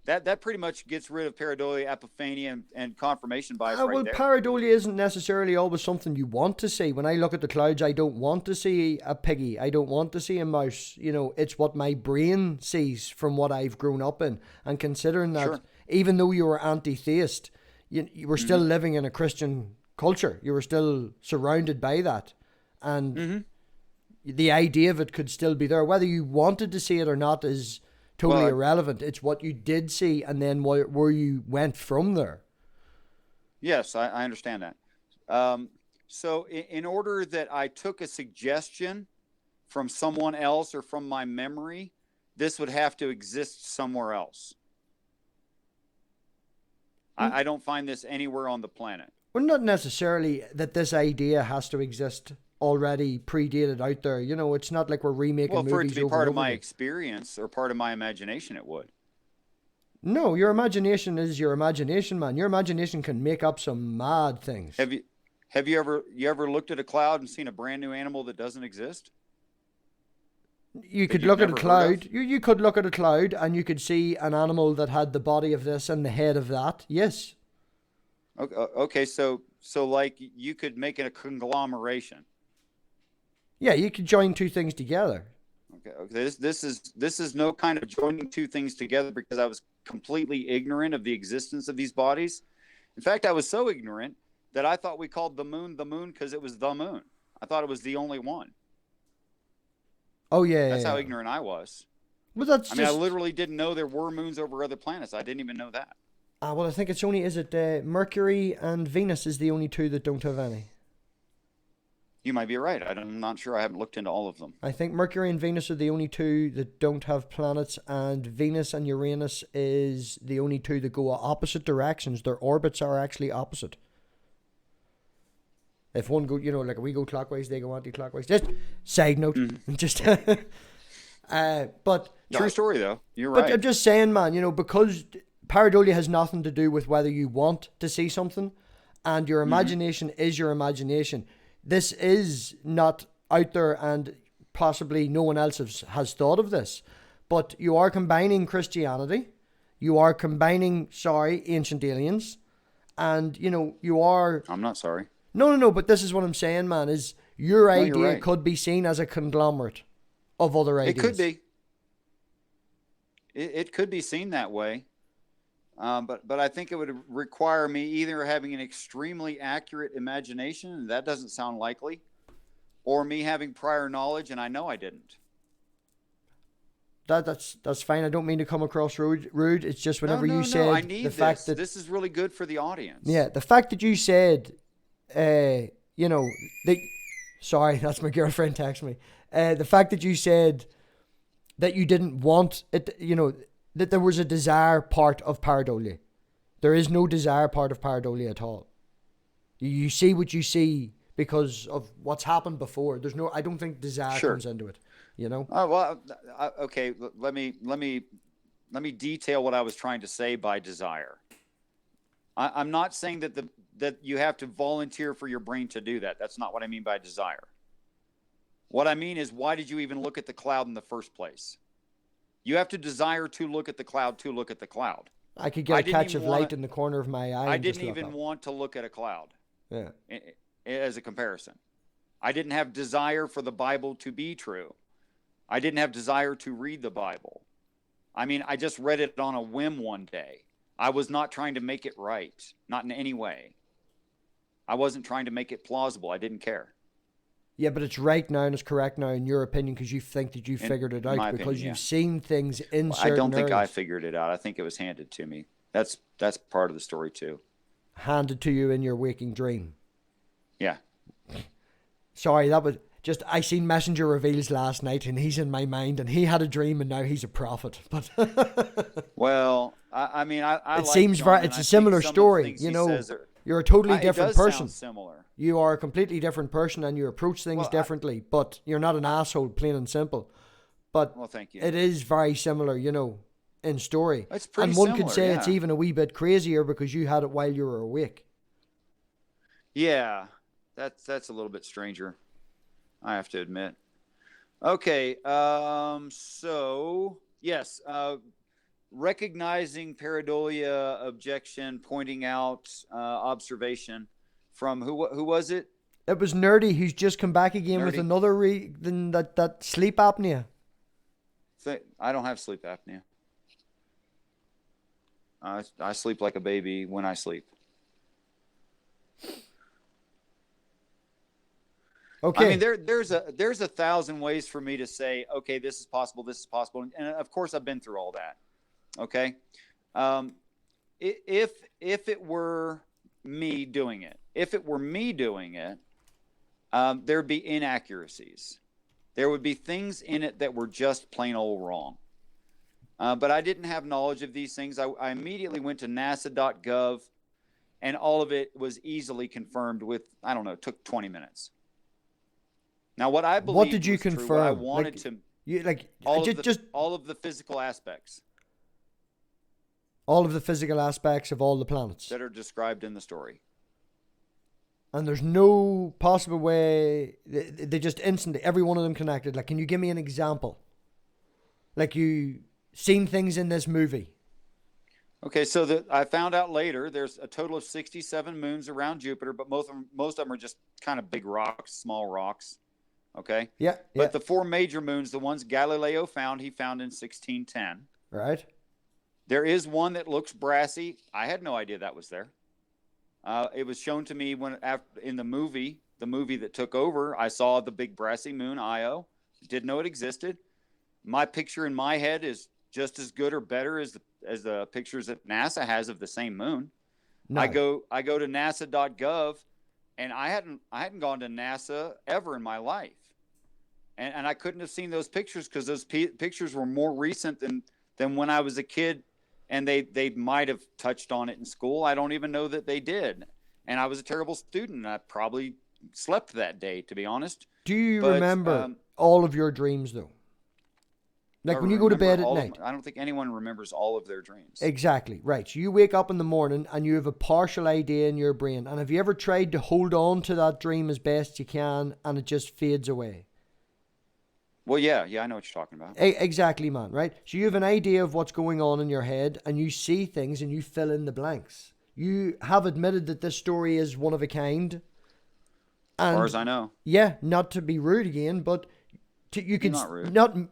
that pretty much gets rid of pareidolia, epiphania, and confirmation bias right there. Pareidolia isn't necessarily always something you want to see. When I look at the clouds, I don't want to see a piggy. I don't want to see a mouse. It's what my brain sees from what I've grown up in. And considering that, even though you were anti-theist, you were still living in a Christian culture. You were still surrounded by that. And the idea of it could still be there. Whether you wanted to see it or not is totally irrelevant. It's what you did see and then where you went from there. Yes, I understand that. So in order that I took a suggestion from someone else or from my memory, this would have to exist somewhere else. I don't find this anywhere on the planet. Well, not necessarily that this idea has to exist already predated out there. It's not like we're remaking movies. Well, for it to be part of my experience or part of my imagination, it would. No, your imagination is your imagination, man. Your imagination can make up some mad things. Have you ever looked at a cloud and seen a brand new animal that doesn't exist? You could look at a cloud. You could look at a cloud and you could see an animal that had the body of this and the head of that. Yes. Okay, so like you could make it a conglomeration. Yeah, you could join two things together. Okay. This is no kind of joining two things together because I was completely ignorant of the existence of these bodies. In fact, I was so ignorant that I thought we called the moon because it was the moon. I thought it was the only one. Oh, yeah. That's how ignorant I was. Well, I literally didn't know there were moons over other planets. I didn't even know that. Well, I think it's only, Mercury and Venus is the only two that don't have any. You might be right. I'm not sure. I haven't looked into all of them. I think Mercury and Venus are the only two that don't have planets, and Venus and Uranus is the only two that go opposite directions. Their orbits are actually opposite. If one go, like we go clockwise, they go anti-clockwise. Just side note, just. But true story though. You're right. But I'm just saying, man. Because pareidolia has nothing to do with whether you want to see something, and your imagination is your imagination. This is not out there, and possibly no one else has thought of this. But you are combining Christianity, you are combining, ancient aliens, and you are. I'm not sorry. No, but this is what I'm saying, man, is your No, you're idea right. could be seen as a conglomerate of other ideas. It could be. It could be seen that way. But I think it would require me either having an extremely accurate imagination, and that doesn't sound likely, or me having prior knowledge, and I know I didn't. That's fine. I don't mean to come across rude. It's just whenever No, you said I need the fact that this is really good for the audience. yeah, the fact that you said, you know, sorry, that's my girlfriend texting me. The fact that you said that you didn't want it, you know, that there was a desire part of pareidolia. There is no desire part of pareidolia at all. You see what you see because of what's happened before. There's no, I don't think desire comes into it. You know. Oh well, okay. Let me detail what I was trying to say by desire. I'm not saying that you have to volunteer for your brain to do that. That's not what I mean by desire. What I mean is, why did you even look at the cloud in the first place? You have to desire to look at the cloud to look at the cloud. I could get a catch of light in the corner of my eye. I didn't even want to look at a cloud. Yeah. As a comparison, I didn't have desire for the Bible to be true. I didn't have desire to read the Bible. I mean, I just read it on a whim one day. I was not trying to make it right, not in any way. I wasn't trying to make it plausible. I didn't care. Yeah, but it's right now and it's correct now in your opinion because you think that you figured it out because you've seen things in certain I don't think areas. I figured it out. I think it was handed to me. That's part of the story too. Handed to you in your waking dream. Yeah. Sorry, that was just, I seen Messenger Reveals last night and he's in my mind and he had a dream and now he's a prophet. But well, I mean, I it like seems John, right. It's a similar story. You know, you're a totally different person. Sound similar. You are a completely different person and you approach things differently, but you're not an asshole, plain and simple. But well, thank you. It is very similar, you know, in story. It's pretty and one similar, could say yeah. it's even a wee bit crazier because you had it while you were awake. Yeah, that's a little bit stranger, I have to admit. Okay, so yes, recognizing pareidolia, objection, pointing out, observation from who was it? It was Nerdy who's just come back again with another that sleep apnea. I don't have sleep apnea. I sleep like a baby when I sleep. Okay. I mean, there's a thousand ways for me to say, okay, this is possible, and of course I've been through all that. Okay, if it were me doing it, there'd be inaccuracies. There would be things in it that were just plain old wrong. But I didn't have knowledge of these things. I immediately went to NASA.gov, and all of it was easily confirmed with, I don't know, it took 20 minutes. Now, what I believe. What did you confirm? confirm? I wanted all of the physical aspects. All of the physical aspects of all the planets that are described in the story. And there's no possible way they just instantly, every one of them connected. Like, can you give me an example? Like, you seen things in this movie. Okay, so I found out later there's a total of 67 moons around Jupiter, but most of them are just kind of big rocks, small rocks. Okay? Yeah. But the four major moons, the ones Galileo found, he found in 1610. Right. There is one that looks brassy. I had no idea that was there. It was shown to me in the movie that took over. I saw the big brassy moon, Io. Didn't know it existed. My picture in my head is just as good or better as the pictures that NASA has of the same moon. No. I go to NASA.gov, and I hadn't gone to NASA ever in my life, and I couldn't have seen those pictures because those pictures were more recent than when I was a kid. And they might have touched on it in school. I don't even know that they did. And I was a terrible student. I probably slept that day, to be honest. Do you remember all of your dreams, though? Like when you go to bed at night? I don't think anyone remembers all of their dreams. Exactly, right. So you wake up in the morning and you have a partial idea in your brain. And have you ever tried to hold on to that dream as best you can and it just fades away? Well, yeah, I know what you're talking about. Exactly, man, right? So you have an idea of what's going on in your head and you see things and you fill in the blanks. You have admitted that this story is one of a kind As far as I know. Yeah, not to be rude again, but you could Not rude.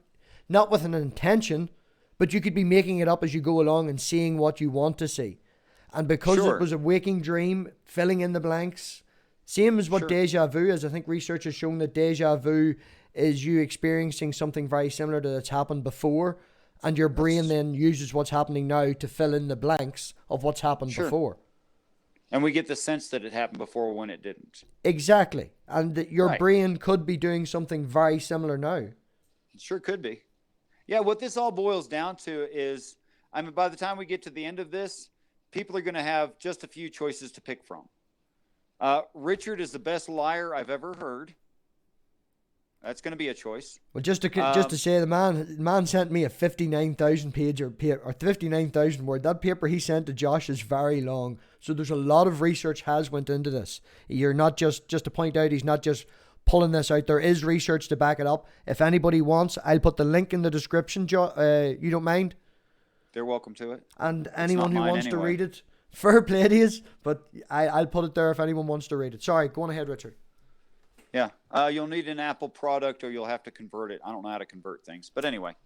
not with an intention, but you could be making it up as you go along and seeing what you want to see. And because Sure. it was a waking dream, filling in the blanks, same as what Sure. deja vu is. I think research has shown that deja vu is you experiencing something very similar to that's happened before, and your brain then uses what's happening now to fill in the blanks of what's happened Sure. before. And we get the sense that it happened before when it didn't. Exactly. And that your Right. brain could be doing something very similar now. It sure could be. Yeah, what this all boils down to is, I mean, by the time we get to the end of this, people are going to have just a few choices to pick from. Richard is the best liar I've ever heard. That's going to be a choice. Well, just to say, the man sent me a 59,000 page or 59,000 word. That paper he sent to Josh is very long, so there's a lot of research has went into this. You're not just to point out, he's not just pulling this out. There is research to back it up. If anybody wants, I'll put the link in the description. You don't mind? They're welcome to it. And anyone who mine wants to anyway. read it, fair play to you. But I'll put it there if anyone wants to read it. Sorry, go on ahead, Richard. Yeah, you'll need an Apple product or you'll have to convert it. I don't know how to convert things. But anyway.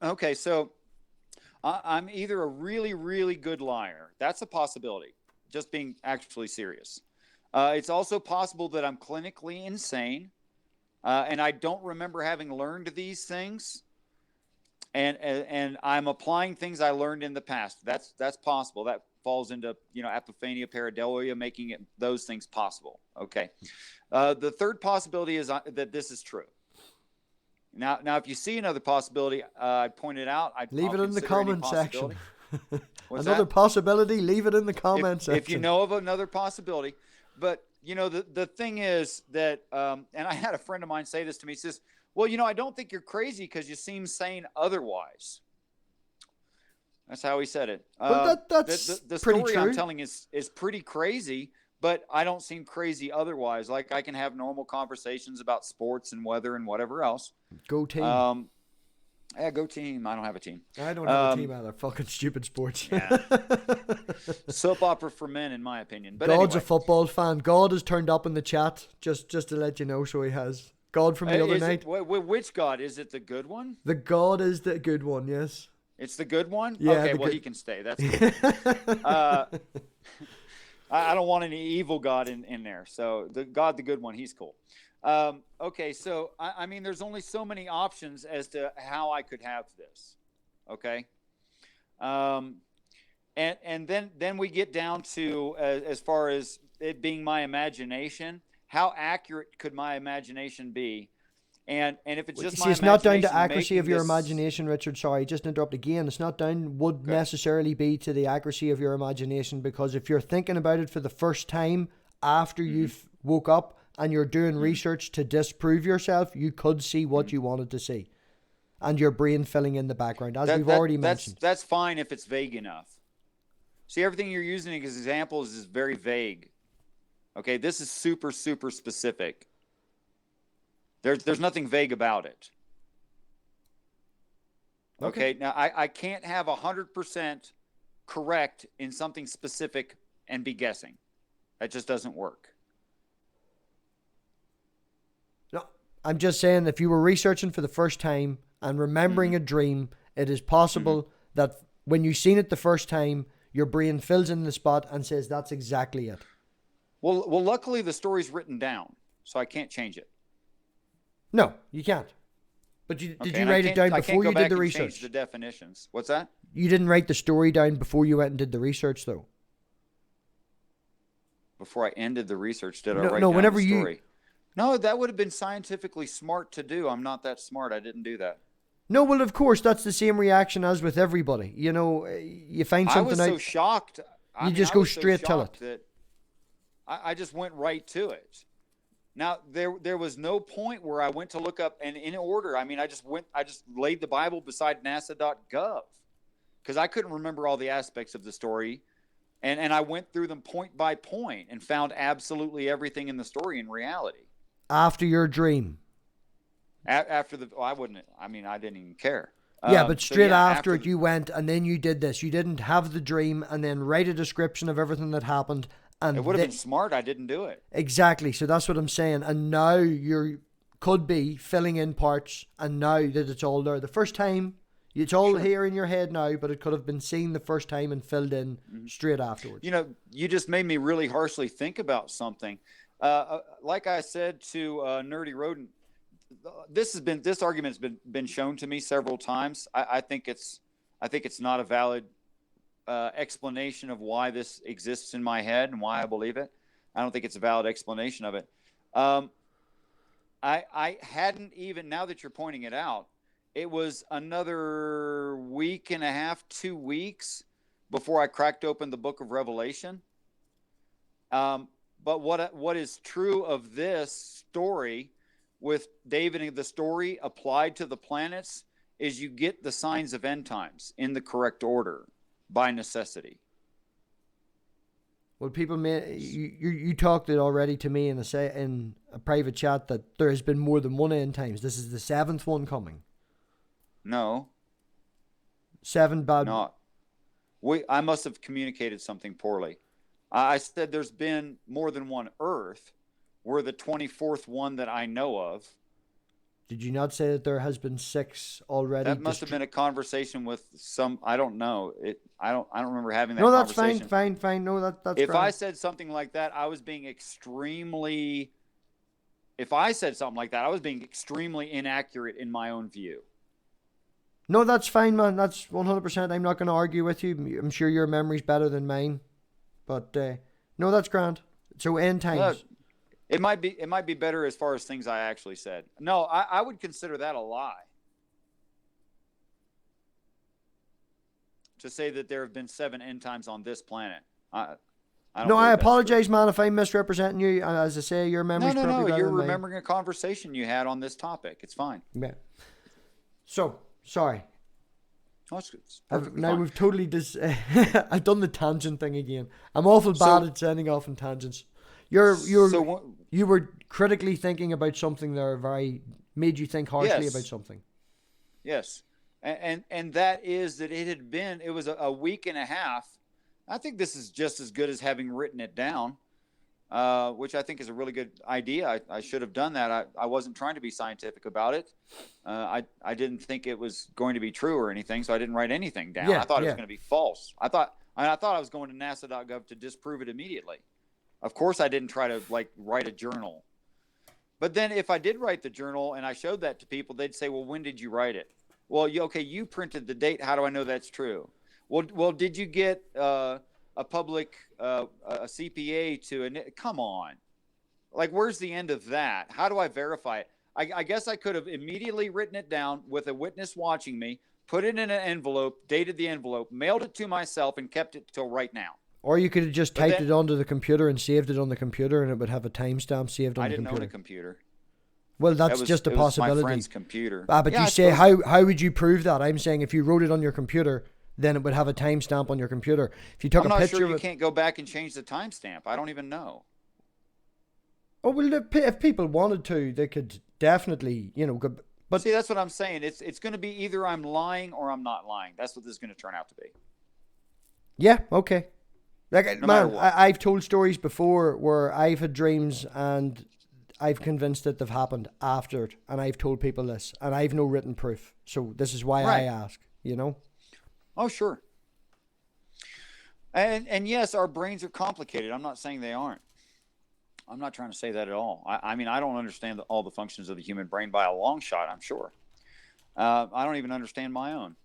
Okay, so I'm either a really, really good liar. That's a possibility, just being actually serious. It's also possible that I'm clinically insane, and I don't remember having learned these things. And I'm applying things I learned in the past. That's possible. That falls into, epiphania, pareidolia, making those things possible. Okay. The third possibility is that this is true. Now, if you see another possibility, I pointed out. Leave it in the comment section. Another possibility, leave it in the comment section. If you know of another possibility. But, the thing is that, and I had a friend of mine say this to me. He says, well, I don't think you're crazy because you seem sane otherwise. That's how he said it. But that's the pretty story true. I'm telling is pretty crazy, but I don't seem crazy otherwise. Like, I can have normal conversations about sports and weather and whatever else. Go team. Yeah, go team. I don't have a team. I don't have a team either. Fucking stupid sports. Yeah. Soap opera for men, in my opinion. But God's anyway. a football fan. God has turned up in the chat, just to let you know, so he has. God from the other night. Which God? Is it the good one? The God is the good one, yes. It's the good one? Yeah, okay, well, he can stay. That's good. I don't want any evil God in there. So the good one, he's cool. Okay, so, I mean, there's only so many options as to how I could have this. Okay? And then we get down to, as far as it being my imagination, how accurate could my imagination be? And if it's just my it's not down to imagination accuracy of your making this- imagination, Richard. Sorry, just interrupt again. It's not down, would necessarily be to the accuracy of your imagination, because if you're thinking about it for the first time after you've woke up and you're doing research to disprove yourself, you could see what you wanted to see. And your brain filling in the background, as we've already mentioned. That's fine if it's vague enough. See, everything you're using as examples is very vague. Okay, this is super, super specific. There's nothing vague about it. Okay, now I can't have 100% correct in something specific and be guessing. That just doesn't work. No, I'm just saying, if you were researching for the first time and remembering a dream, it is possible that when you've seen it the first time, your brain fills in the spot and says that's exactly it. Well, luckily the story's written down, so I can't change it. No, you can't. But did Okay, you and I write it can't- down I before can't go you did back the and research? change the definitions. What's that? You didn't write the story down before you went and did the research, though. Before I ended the research, did I No, write no, down whenever the you- story? No, that would have been scientifically smart to do. I'm not that smart. I didn't do that. No, well, of course, that's the same reaction as with everybody. You find I something was out. so shocked. You just go straight to it. That I just went right to it. Now there was no point where I went to look up and in order. I mean, I just laid the Bible beside NASA.gov because I couldn't remember all the aspects of the story, and I went through them point by point and found absolutely everything in the story in reality. After your dream. After I didn't even care. Yeah, but So, straight yeah, after it, you went and then you did this. You didn't have the dream and then write a description of everything that happened And it would have been smart. I didn't do it. Exactly. So that's what I'm saying. And now you could be filling in parts, and now that it's all there. The first time, it's all here in your head now, but it could have been seen the first time and filled in straight afterwards. You know, you just made me really harshly think about something. Like I said to Nerdy Rodent, this argument's been shown to me several times. I think it's not a valid explanation of why this exists in my head and why I believe it. I don't think it's a valid explanation of it. I hadn't even, now that you're pointing it out, it was another week and a half, 2 weeks before I cracked open the book of Revelation. But what is true of this story with David and the story applied to the planets is you get the signs of end times in the correct order by necessity. Well, people you talked it already to me in a private chat that there has been more than one end times. This is the 7th one coming. No. 7 bad. No. I must have communicated something poorly. I said there's been more than one Earth. We're the 24th one that I know of. Did you not say that there has been 6 already? That must have been a conversation with some. I don't know. I don't remember having that. No, that's conversation. fine. No, that's. If grand. I said something like that, I was being extremely. If I said something like that, I was being extremely inaccurate in my own view. No, that's fine, man. That's 100%. I'm not going to argue with you. I'm sure your memory's better than mine. But no, that's grand. So end times. It might be better as far as things I actually said. No, I would consider that a lie. To say that there have been 7 end times on this planet. I apologize, man, if I'm misrepresenting you. As I say, your memory's probably better than mine. You're remembering a conversation you had on this topic. It's fine. Yeah. So, sorry. Oh, it's now fine. We've totally I've done the tangent thing again. I'm awful bad at sending off in tangents. You were critically thinking about something there, made you think harshly about something. Yes. And that is that it was a week and a half. I think this is just as good as having written it down, which I think is a really good idea. I should have done that. I wasn't trying to be scientific about it. I didn't think it was going to be true or anything, so I didn't write anything down. I thought it was going to be false. I thought I was going to NASA.gov to disprove it immediately. Of course, I didn't try to write a journal. But then if I did write the journal and I showed that to people, they'd say, well, when did you write it? Well, you printed the date. How do I know that's true? Well, did you get a public a CPA to come on? Where's the end of that? How do I verify it? I guess I could have immediately written it down with a witness watching me, put it in an envelope, dated the envelope, mailed it to myself, and kept it till right now. Or you could have just typed it onto the computer and saved it on the computer, and it would have a timestamp saved on the computer. I didn't own a computer. Well, that's just a possibility. It was my friend's computer. But you say, how would you prove that? I'm saying if you wrote it on your computer, then it would have a timestamp on your computer. If you took a picture of it... I'm not sure you can't go back and change the timestamp. I don't even know. Oh, well, if people wanted to, they could definitely, But see, that's what I'm saying. It's going to be either I'm lying or I'm not lying. That's what this is going to turn out to be. Yeah, okay. I've told stories before where I've had dreams and I've convinced that they've happened after it, and I've told people this, and I've no written proof. So this is why I ask, Oh, sure. And yes, our brains are complicated. I'm not saying they aren't. I'm not trying to say that at all. I mean, I don't understand all the functions of the human brain by a long shot, I'm sure. I don't even understand my own,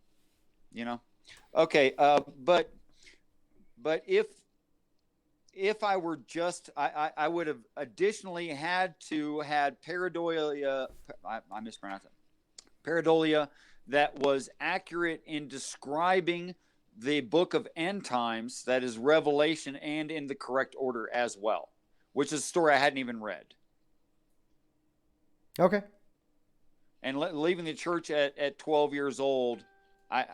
Okay, but if I were just, I would have additionally had pareidolia. I mispronounced it. Pareidolia that was accurate in describing the book of end times, that is Revelation, and in the correct order as well, which is a story I hadn't even read. Okay. And leaving the church at 12 years old, I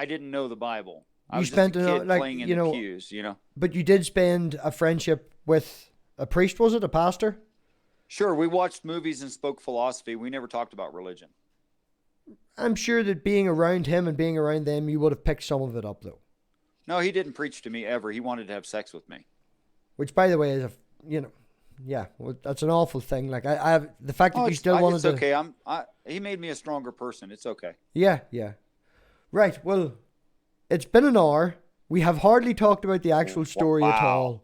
didn't know the Bible. I was spent just a kid playing in the pews, But you did spend a friendship with a priest, was it? A pastor? Sure. We watched movies and spoke philosophy. We never talked about religion. I'm sure that being around him and being around them, you would have picked some of it up, though. No, he didn't preach to me ever. He wanted to have sex with me. Which, by the way, is yeah, well, that's an awful thing. Like I have the fact that you still wanted to. It's okay. He made me a stronger person. It's okay. Yeah, yeah. Right. Well, it's been an hour. We have hardly talked about the actual story at all.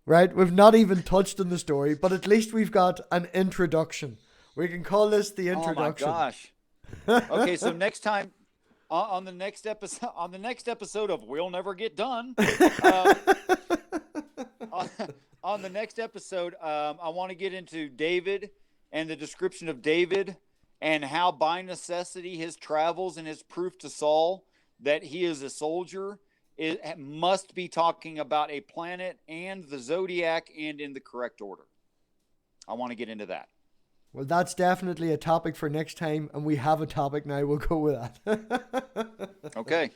Right? We've not even touched on the story, but at least we've got an introduction. We can call this the introduction. Oh my gosh. Okay, so next time on the next episode of We'll Never Get Done, on the next episode, I want to get into David and the description of David and how by necessity his travels and his proof to Saul that he is a soldier must be talking about a planet and the zodiac and in the correct order. I want to get into that. Well, that's definitely a topic for next time, and we have a topic now. We'll go with that. Okay.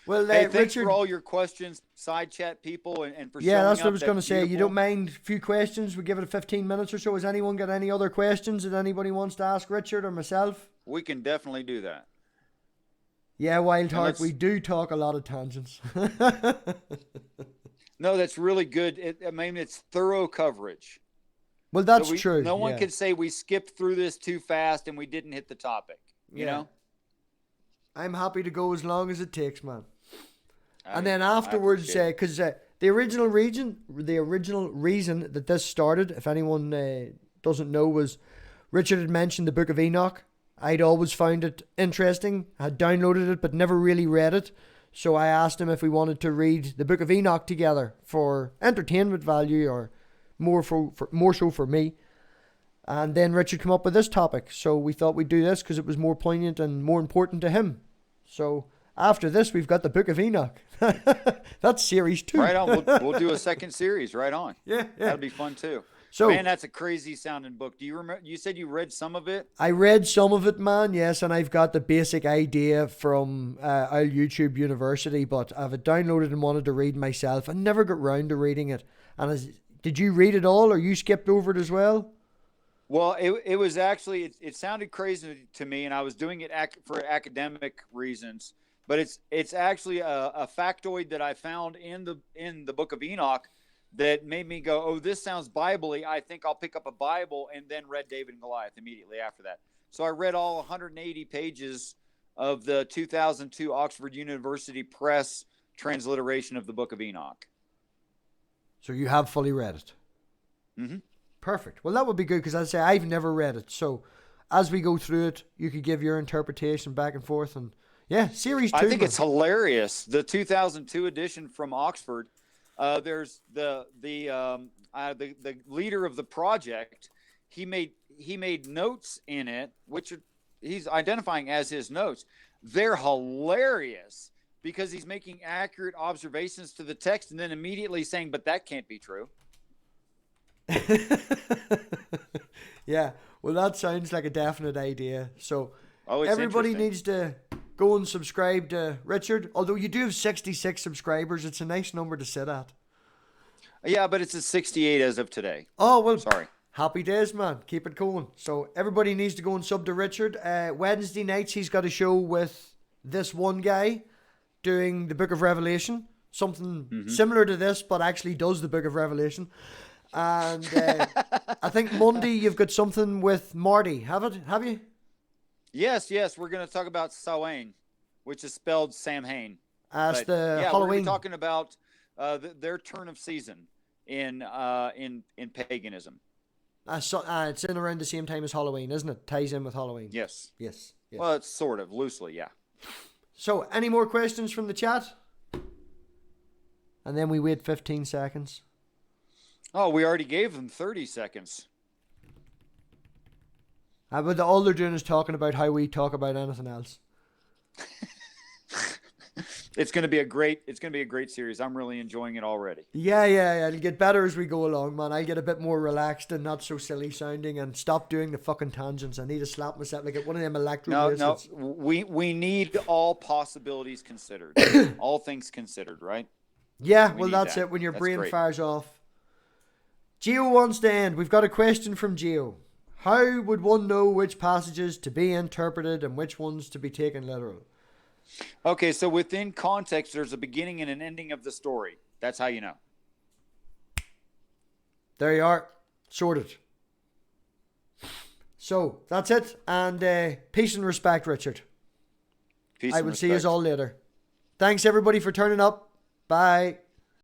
Well, hey, thanks Richard, for all your questions, side chat people, and for showing that's what up. I was going to say. Beautiful. You don't mind a few questions? We give it 15 minutes or so. Has anyone got any other questions that anybody wants to ask Richard or myself? We can definitely do that. Yeah, Wild Heart, we do talk a lot of tangents. No, that's really good. It's thorough coverage. Well, that's true. No one could say we skipped through this too fast and we didn't hit the topic. You know? I'm happy to go as long as it takes, man. And then afterwards, because the original reason that this started, if anyone doesn't know, was Richard had mentioned the Book of Enoch. I'd always found it interesting. I had downloaded it, but never really read it. So I asked him if we wanted to read the Book of Enoch together for entertainment value, or more so for me. And then Richard came up with this topic. So we thought we'd do this because it was more poignant and more important to him. So after this, we've got the Book of Enoch. That's series 2. Right on. We'll do a second series. Right on. Yeah. That'll be fun too. So, man, that's a crazy sounding book. Do you remember? You said you read some of it. I read some of it, man. Yes, and I've got the basic idea from our YouTube University, but I've it downloaded and wanted to read myself. I never got round to reading it. And did you read it all, or you skipped over it as well? Well, it was actually it sounded crazy to me, and I was doing it for academic reasons. But it's actually a factoid that I found in the Book of Enoch that made me go, oh, this sounds Bible-y. I think I'll pick up a Bible, and then read David and Goliath immediately after that. So I read all 180 pages of the 2002 Oxford University Press transliteration of the Book of Enoch. So you have fully read it? Mm-hmm. Perfect. Well, that would be good, because I'd say I've never read it. So as we go through it, you could give your interpretation back and forth. And yeah, series 2. I think it's hilarious. The 2002 edition from Oxford. There's the leader of the project. He made notes in it, which he's identifying as his notes. They're hilarious because he's making accurate observations to the text and then immediately saying, "But that can't be true." Yeah, well, that sounds like a definite idea. So it's everybody needs to go and subscribe to Richard. Although you do have 66 subscribers, it's a nice number to sit at. Yeah, but it's at 68 as of today. Oh, well, sorry. Happy days, man. Keep it going. So everybody needs to go and sub to Richard. Wednesday nights, he's got a show with this one guy doing the Book of Revelation. Something similar to this, but actually does the Book of Revelation. And I think Monday you've got something with Marty. Have you? Yes. We're going to talk about Samhain, which is spelled Samhain. As the Halloween. We're going to be talking about their turn of season in paganism. It's in around the same time as Halloween, isn't it? Ties in with Halloween. Yes. Yes. Well, it's sort of loosely, yeah. So, any more questions from the chat? And then we wait 15 seconds. Oh, we already gave them 30 seconds. But all they're doing is talking about how we talk about anything else. It's going to be a great series. I'm really enjoying it already. Yeah. It'll get better as we go along, man. I'll get a bit more relaxed and not so silly sounding and stop doing the fucking tangents. I need to slap myself like one of them electro bracelets. No. We need all possibilities considered. All things considered, right? Yeah, well, that's it. When your brain fires off. Gio wants to end. We've got a question from Gio. How would one know which passages to be interpreted and which ones to be taken literal? Okay, so within context, there's a beginning and an ending of the story. That's how you know. There you are. Sorted. So, that's it. And peace and respect, Richard. Peace I and will see respect. you all later. Thanks, everybody, for turning up. Bye.